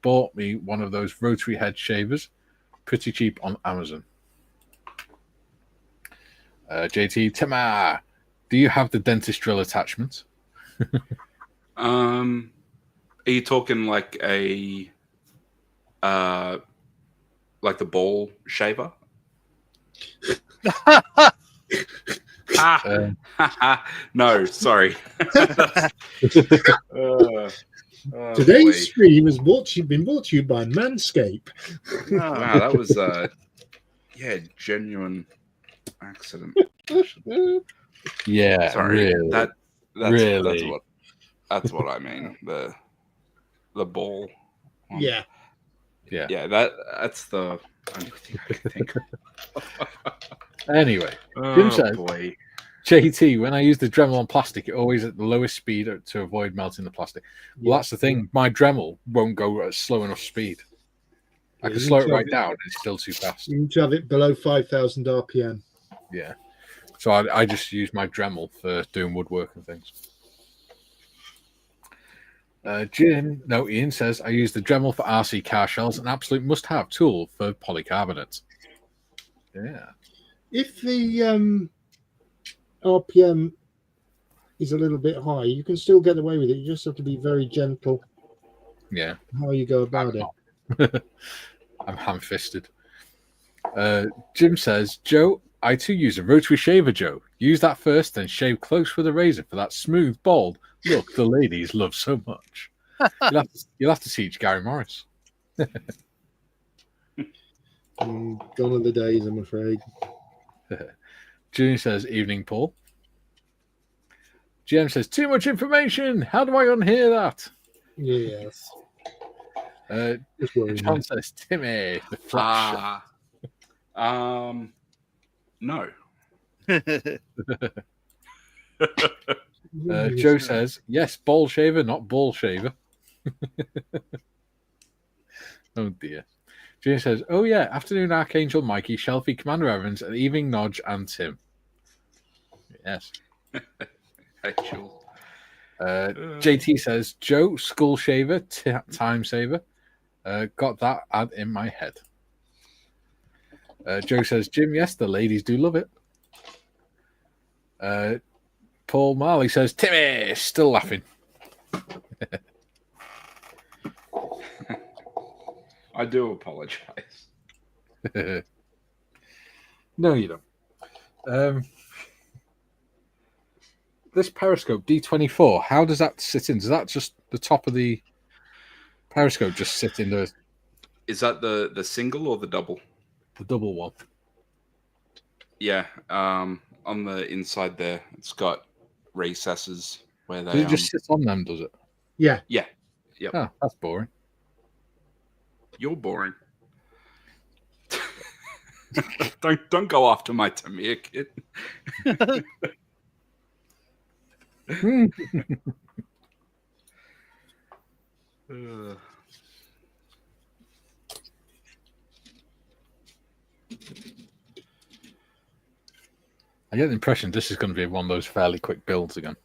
bought me one of those rotary head shavers. Pretty cheap on Amazon. JT, Timar, do you have the dentist drill attachment? Are you talking like a like the ball shaver? No, sorry. Today's stream has been brought to you by Manscaped. Wow, that was genuine accident. Yeah, sorry. Really, That's what I mean. The ball. One. Yeah. That's the only thing I can think of. Anyway, Jim says, boy. JT, when I use the Dremel on plastic, it always at the lowest speed to avoid melting the plastic. Well, that's the thing. My Dremel won't go at a slow enough speed. I can slow it right down, and it's still too fast. You need to have it below 5,000 RPM. Yeah. So I just use my Dremel for doing woodwork and things. Ian says, I use the Dremel for RC car shells, an absolute must-have tool for polycarbonate. Yeah. If the RPM is a little bit high, you can still get away with it. You just have to be very gentle. Yeah. How you go about it. I'm ham-fisted. Jim says, Joe, I too use a rotary shaver, Joe. Use that first, then shave close with a razor for that smooth, bald look the ladies love so much. You'll have to teach Gary Morris. Gone are the days, I'm afraid. Julian says, evening, Paul. GM says, too much information. How do I unhear that? Yes. John says, Timmy, the flat shot. No. Joe says, yes, ball shaver, not ball shaver. Oh, dear. Julian says, oh, yeah, afternoon, Archangel, Mikey, Shelfie, Commander Evans, and evening, Nodge, and Tim. Yes. Actual. JT says, Joe, skull shaver, time saver. Got that ad in my head. Joe says, Jim, yes, the ladies do love it. Paul Marley says, Timmy, still laughing. I do apologize. No, you don't. This periscope D24, how does that sit in? Does that just the top of the periscope just sit in the? Is that the single or the double? The double one. Yeah, on the inside there, it's got recesses where they. Does it just sit on them? Does it? Yeah. Yeah. Yep. Oh, that's boring. You're boring. don't go after my Tamir kid. I get the impression this is going to be one of those fairly quick builds again.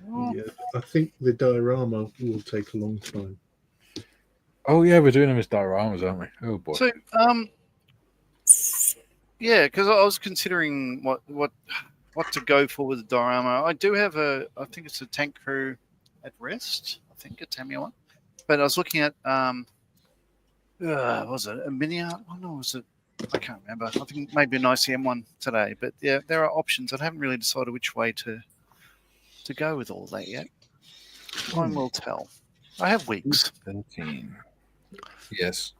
Yeah, I think the diorama will take a long time. Oh yeah, we're doing them as dioramas, aren't we? Oh boy. So, yeah, because I was considering what to go for with the diorama. I do have I think it's a Tank Crew at Rest. I think a Tamiya one. But I was looking at, was it a mini art one or was it? I can't remember. I think maybe an ICM one today. But yeah, there are options. I haven't really decided which way to go with all that yet. Time will tell. I have weeks. 13. Yes.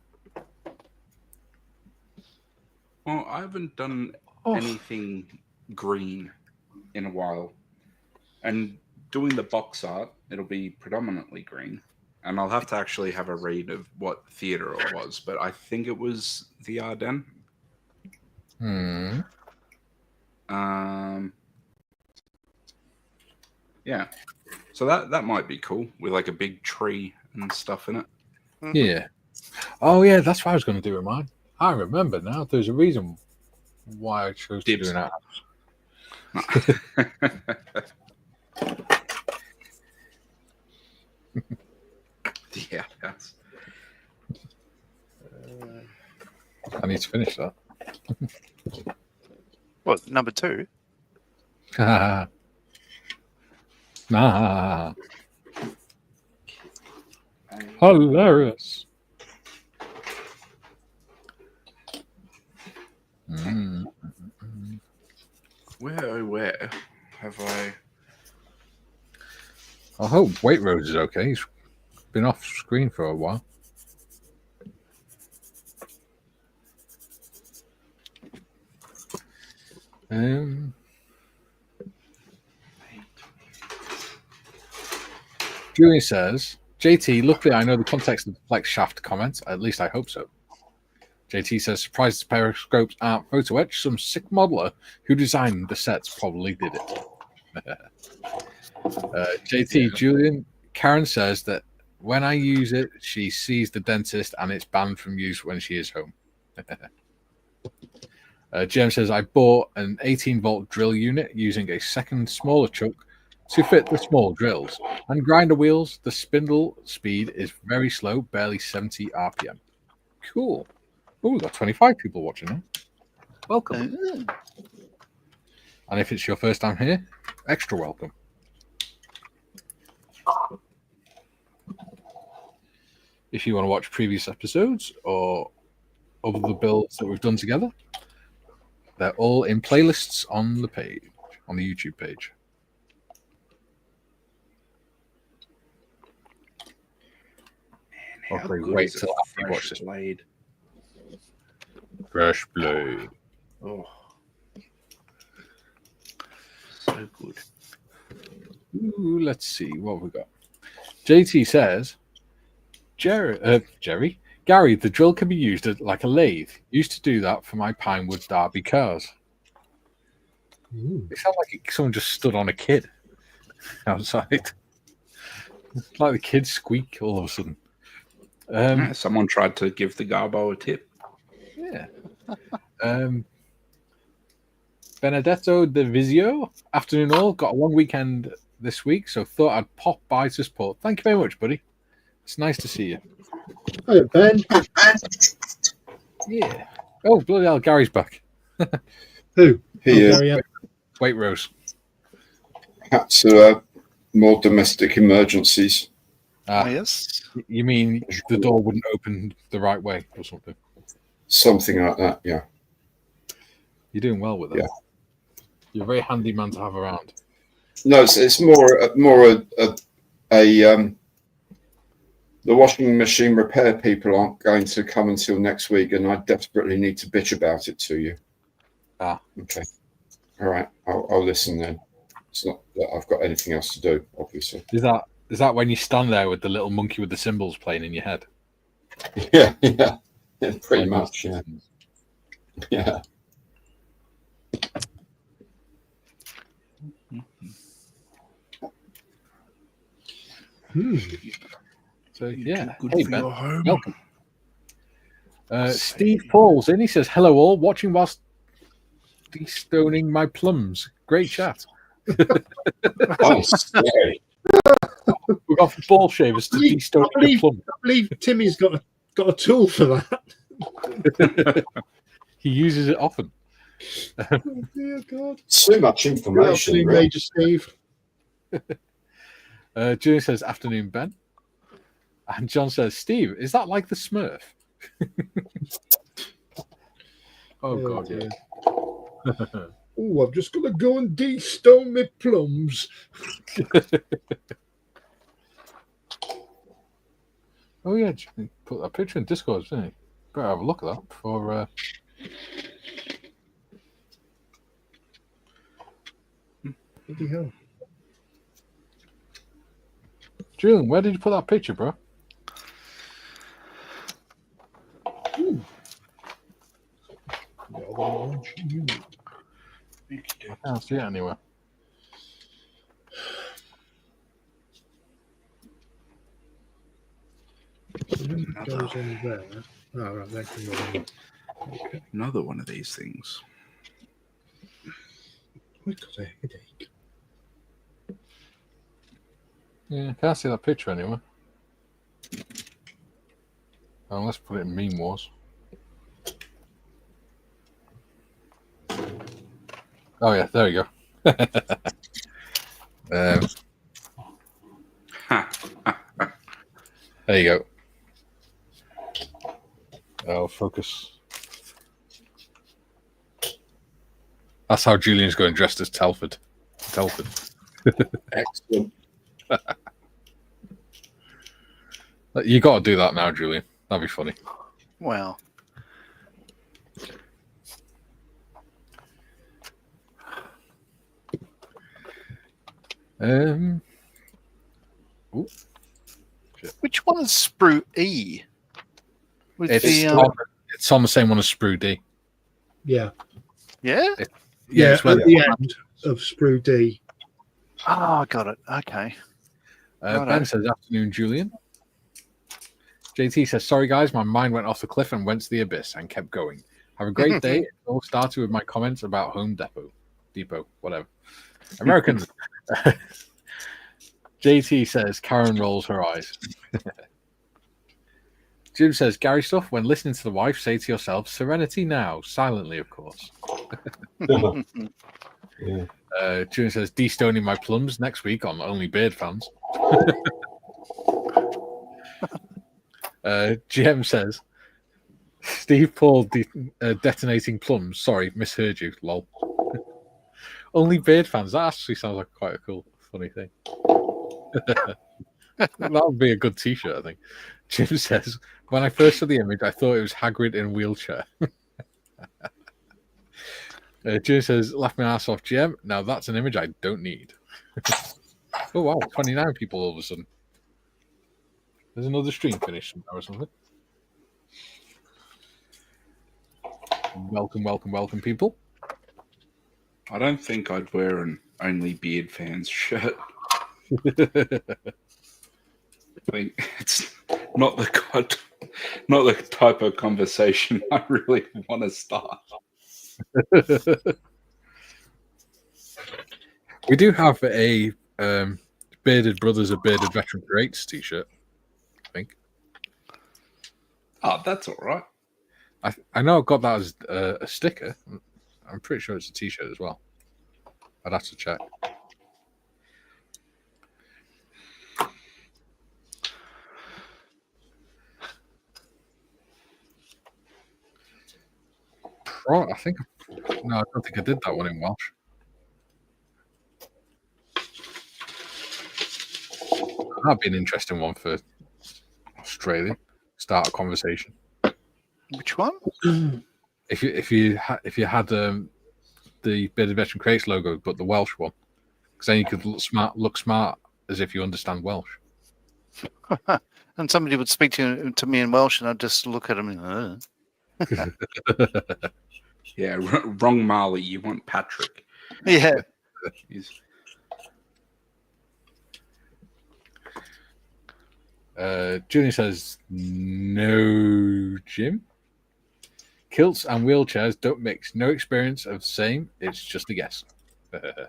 Well, I haven't done anything green in a while. And doing the box art, it'll be predominantly green. And I'll have to actually have a read of what theater it was. But I think it was the Ardennes. Yeah. So that might be cool with like a big tree and stuff in it. Yeah. Oh yeah, that's what I was going to do with mine. I remember now. There's a reason why I chose to do that. Yeah. Yes. I need to finish that. What, number 2? Nah. Hilarious. Where have I? I hope Waitrose is okay. He's been off screen for a while. Julian says, JT, luckily I know the context of the Flex Shaft comment. At least I hope so. JT says, surprised the periscopes aren't photo etched. Some sick modeler who designed the sets probably did it. JT, Julian, Karen says that when I use it, she sees the dentist and it's banned from use when she is home. Jem says, I bought an 18-volt drill unit using a second smaller chuck to fit the small drills. And grinder wheels, the spindle speed is very slow, barely 70 RPM. Cool. Oh, we've got 25 people watching now. Welcome. And if it's your first time here, extra welcome. If you want to watch previous episodes or other the builds that we've done together, they're all in playlists on the page, on the YouTube page. How good wait is till a after you watch fresh this. blade? Fresh blade. Oh, so good. Ooh, let's see what we got. JT says, Gary, the drill can be used like a lathe. Used to do that for my Pinewood Derby cars. Ooh. It sounds like someone just stood on a kid outside. It's like the kids squeak all of a sudden. Yeah, someone tried to give the Garbo a tip. Yeah. Benedetto De Vizio, afternoon all. Got a long weekend this week, so thought I'd pop by to support. Thank you very much, buddy. It's nice to see you. Hi, Ben. Yeah. Oh, bloody hell, Gary's back. Who? He is. Gary, Wait, Rose. Had to more domestic emergencies. Yes. You mean the door wouldn't open the right way or something? Something like that, yeah. You're doing well with that. Yeah. You're a very handy man to have around. No, it's the washing machine repair people aren't going to come until next week, and I desperately need to bitch about it to you. Okay. All right. I'll listen then. It's not that I've got anything else to do, obviously. Is that when you stand there with the little monkey with the cymbals playing in your head? Yeah, pretty much, yeah. Yeah. So yeah, Good hey for Ben, your home. welcome. Steve Paul's in. He says, "Hello all, watching whilst destoning my plums." Great chat. Oh, scary. We've got ball shavers to destone your plum. I believe Timmy's got a tool for that. He uses it often. Oh, dear God. Too much Good information. afternoon, Really. Major Steve. Julie says, "Afternoon, Ben." And John says, "Steve, is that like the Smurf?" Oh God, yeah. Oh, I've just got to go and de-stone my plums. Oh yeah, Jimmy put that picture in Discord, didn't he? Better have a look at that before. Bloody hell. Julian, where did you put that picture, bro? I can't see it anywhere. It goes on there. Oh, right, that can go on. Okay. Another one of these things. I've got a headache. Yeah, I can't see that picture anywhere. Oh, let's put it in Meme Wars. Oh yeah, there you go. There you go. Oh, focus. That's how Julian's going dressed as Telford. Excellent. You got to do that now, Julian. That'd be funny. Well, Ooh. which one is Sprue E? With It's on the same one as Sprue D. Yeah. yeah? Yeah, it's where at the end of Sprue D. Oh, got it. Okay. Ben says, "Afternoon, Julian." JT says, "Sorry, guys, my mind went off the cliff and went to the abyss and kept going. Have a great day." It all started with my comments about Home Depot, whatever. Americans. JT says, Karen rolls her eyes. Jim says, "Gary stuff, when listening to the wife, say to yourself, serenity now," silently, of course. Julian says, "De-stoning my plums next week on Only Beard Fans." GM says, "Steve Paul detonating plums. Sorry, misheard you. Lol." Only Beard Fans. That actually sounds like quite a cool, funny thing. That would be a good T-shirt, I think. Jim says, "When I first saw the image, I thought it was Hagrid in a wheelchair." Jim says, "Laugh my ass off, GM. Now that's an image I don't need." Oh wow, 29 people all of a sudden. There's another stream finished or something. Welcome, people. I don't think I'd wear an Only Beard Fans shirt. I think it's not the type of conversation I really want to start. We do have a Bearded Brothers of Bearded Veteran Creates T-shirt, I think. Oh, that's all right. I know I've got that as a sticker. I'm pretty sure it's a T-shirt as well. I'd have to check. I don't think I did that one in Welsh. That'd be an interesting one for Australia. Start a conversation. Which one? If you had the Bearded Veteran Creates logo, but the Welsh one, because then you could look smart as if you understand Welsh. And somebody would speak to me in Welsh, and I'd just look at them and. Yeah, wrong Marley. You want Patrick. Yeah. Junior says, "No, Jim. Kilts and wheelchairs don't mix. No experience of same. It's just a guess." 37.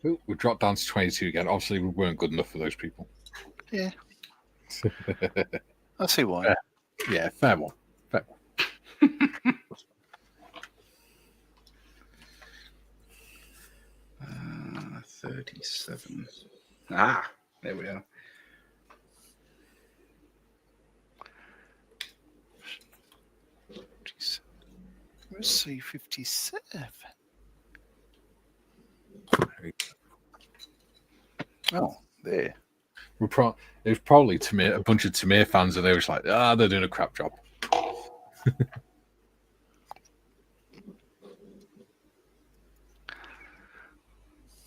Ooh, we dropped down to 22 again. Obviously, we weren't good enough for those people. Yeah. I see why. Yeah, fair one. 37. Ah, there we are. Let's see, 57. Oh, there. It was probably Tamir, a bunch of Tamir fans, and they were just like, they're doing a crap job.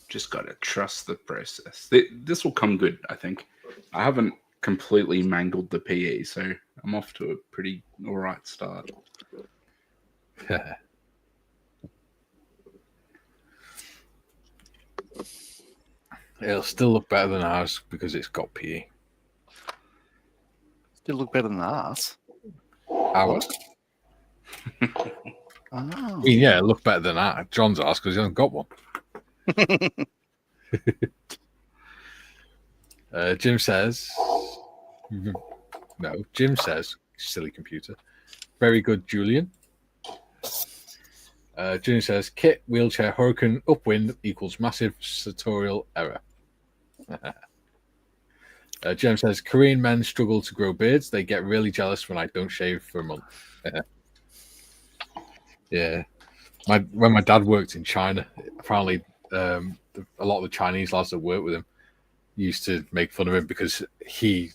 Just got to trust the process. This will come good, I think. I haven't completely mangled the PE, so I'm off to a pretty all right start. It'll still look better than ours because it's got PE. Still look better than ours. Ours. Oh. I mean, yeah, it looked better than ours. John's ass because he hasn't got one. Jim says, no, Jim says, silly computer. Very good, Julian. Julian says, kit, wheelchair, hurricane, upwind equals massive sartorial error. Jim says, Korean men struggle to grow beards. They get really jealous when I don't shave for a month. Yeah. When my dad worked in China, apparently a lot of the Chinese lads that worked with him used to make fun of him because his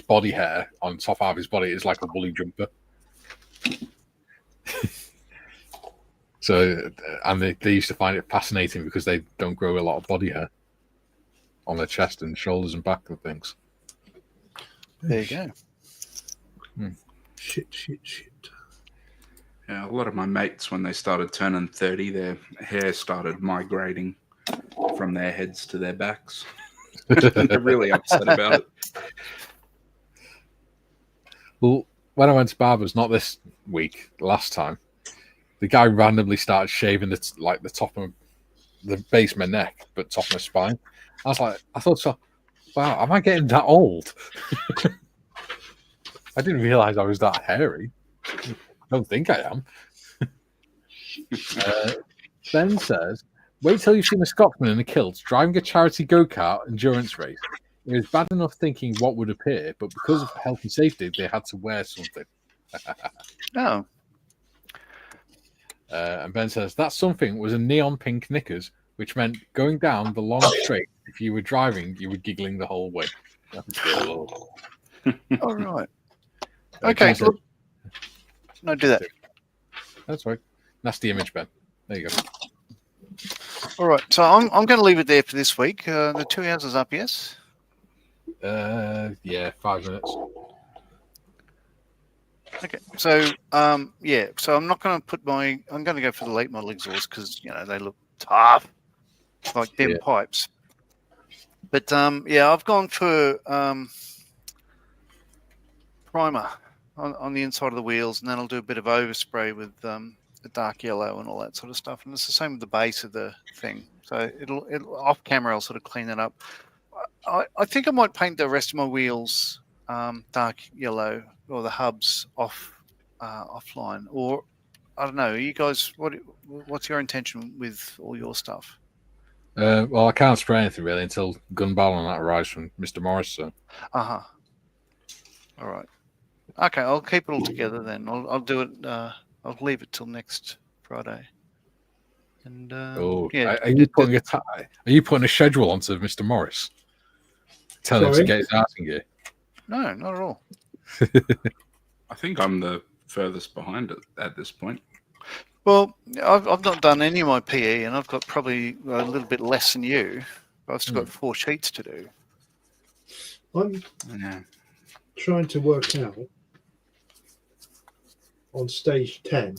body hair on top half of his body is like a woolly jumper. So, and they used to find it fascinating because they don't grow a lot of body hair on their chest and shoulders and back and things. There you go. Shit. Yeah, a lot of my mates, when they started turning 30, their hair started migrating from their heads to their backs. They're really upset about it. Well, when I went to barbers, not this week, last time, the guy randomly started shaving the top of the base of my neck, but top of my spine. I thought, so, wow, am I getting that old? I didn't realize I was that hairy. I don't think I am. Ben says, wait till you've seen a Scotsman in a kilt driving a charity go-kart endurance race. It was bad enough thinking what would appear, but because of health and safety, they had to wear something. Oh. And Ben says, that something was a neon pink knickers, which meant going down the long straight, if you were driving, you were giggling the whole way. All right. Okay, John look. No, do that. That's right. Nasty image, Ben. There you go. All right, so I'm going to leave it there for this week. The 2 hours is up, yes? Yeah, 5 minutes. Okay, so so I'm not going to I'm going to go for the late model exhaust because they look tough, like them pipes. But I've gone for primer on the inside of the wheels, and then I'll do a bit of overspray with the dark yellow and all that sort of stuff. And it's the same with the base of the thing. So it'll off camera I'll sort of clean that up. I think I might paint the rest of my wheels dark yellow, or the hubs offline, or I don't know. You guys, what's your intention with all your stuff? Well, I can't spray anything really until gun barrel and that arrives from Mr. Morris. So. All right. Okay, I'll keep it all together then. I'll do it. I'll leave it till next Friday. And are you putting a schedule onto Mr. Morris? Tell him to get his ass in gear. No, not at all. I think I'm the furthest behind at this point. Well, I've not done any of my PE, and I've got probably a little bit less than you. I've still got 4 sheets to do. I'm trying to work out on stage 10.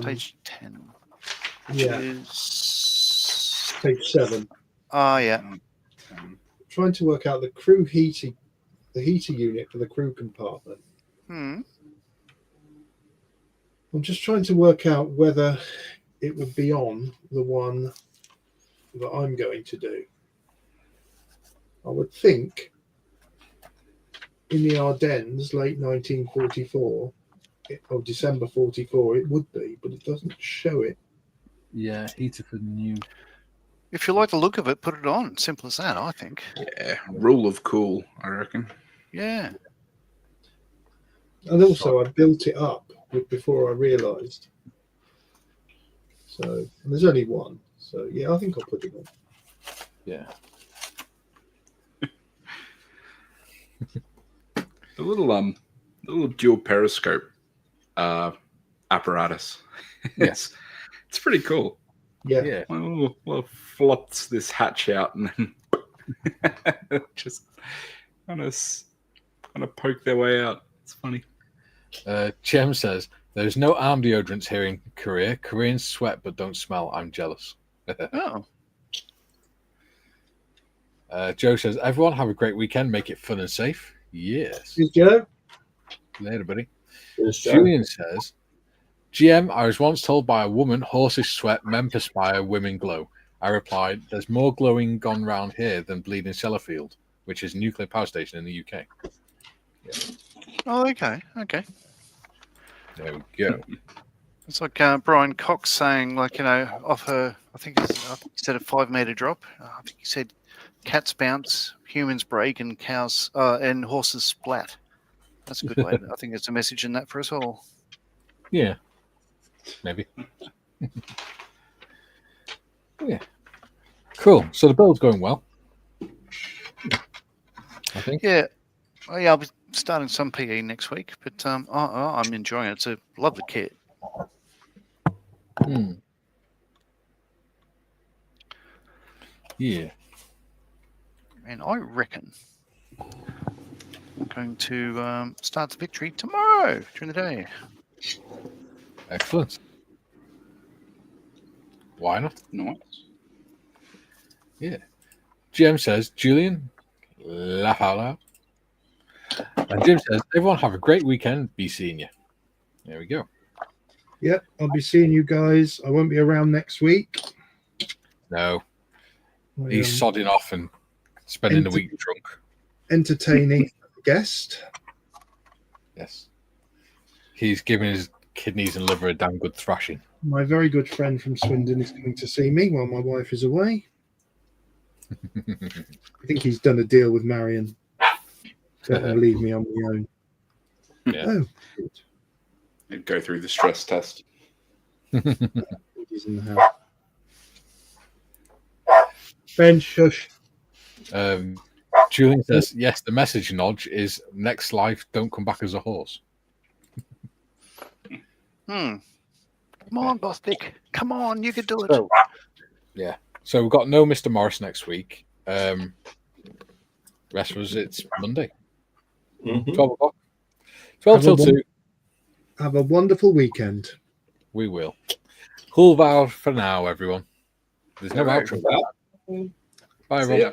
Stage 10. Yeah. Is... Stage 7. Oh, yeah. Trying to work out the crew heater unit for the crew compartment. I'm just trying to work out whether it would be on the one that I'm going to do. I would think in the Ardennes, late 1944, or December 44, it would be, but it doesn't show it. Yeah, heater for the new. If you like the look of it, put it on. Simple as that, I think. Yeah, rule of cool, I reckon. Yeah. And also, I built it up before I realised. So, and there's only one. So, yeah, I think I'll put it on. Yeah. The little dual periscope apparatus. Yes. It's pretty cool. Yeah. Well, flops this hatch out and then just kind of poke their way out. It's funny. Chem says, there's no arm deodorants here in Korea. Koreans sweat but don't smell. I'm jealous. Oh. Joe says, everyone have a great weekend. Make it fun and safe. Yes. Good, Joe. Later, buddy. Cheers, Joe. Julian says, GM, I was once told by a woman, horses sweat, men perspire, women glow. I replied, there's more glowing gone round here than Bleeding Sellafield, which is a nuclear power station in the UK. Yeah. Oh, okay. There we go. It's like Brian Cox saying, off her, I think he said a 5-meter drop. I think he said cats bounce, humans break, and cows and horses splat. That's a good way. I think it's a message in that for us all. Yeah. Maybe. Yeah. Cool. So the build's going well, I think. Yeah. I'll be starting some PE next week, but I'm enjoying it. It's a lovely kit. Yeah. And I reckon I'm going to start the victory tomorrow during the day. Excellent. Why not? Nice. Yeah. GM says, Julian, laugh out loud. And Jim says, everyone have a great weekend. Be seeing you. There we go. Yep, I'll be seeing you guys. I won't be around next week. No. He's sodding off and spending the week drunk. Entertaining guest. Yes. He's giving his kidneys and liver a damn good thrashing. My very good friend from Swindon is coming to see me while my wife is away. I think he's done a deal with Marion. Don't want to leave me on my own. Yeah. Oh, good. And go through the stress test. He's in the house. Ben, shush. Julian says, yes, the message nudge is next life, don't come back as a horse. Come on, Bostic. Come on, you can do it. So, yeah. So we've got no Mr. Morris next week. Rest of us, it's Monday. 12 o'clock. 12 till 2. Have a wonderful weekend. We will. Hull vow for now, everyone. There's no outro. Bye, everyone.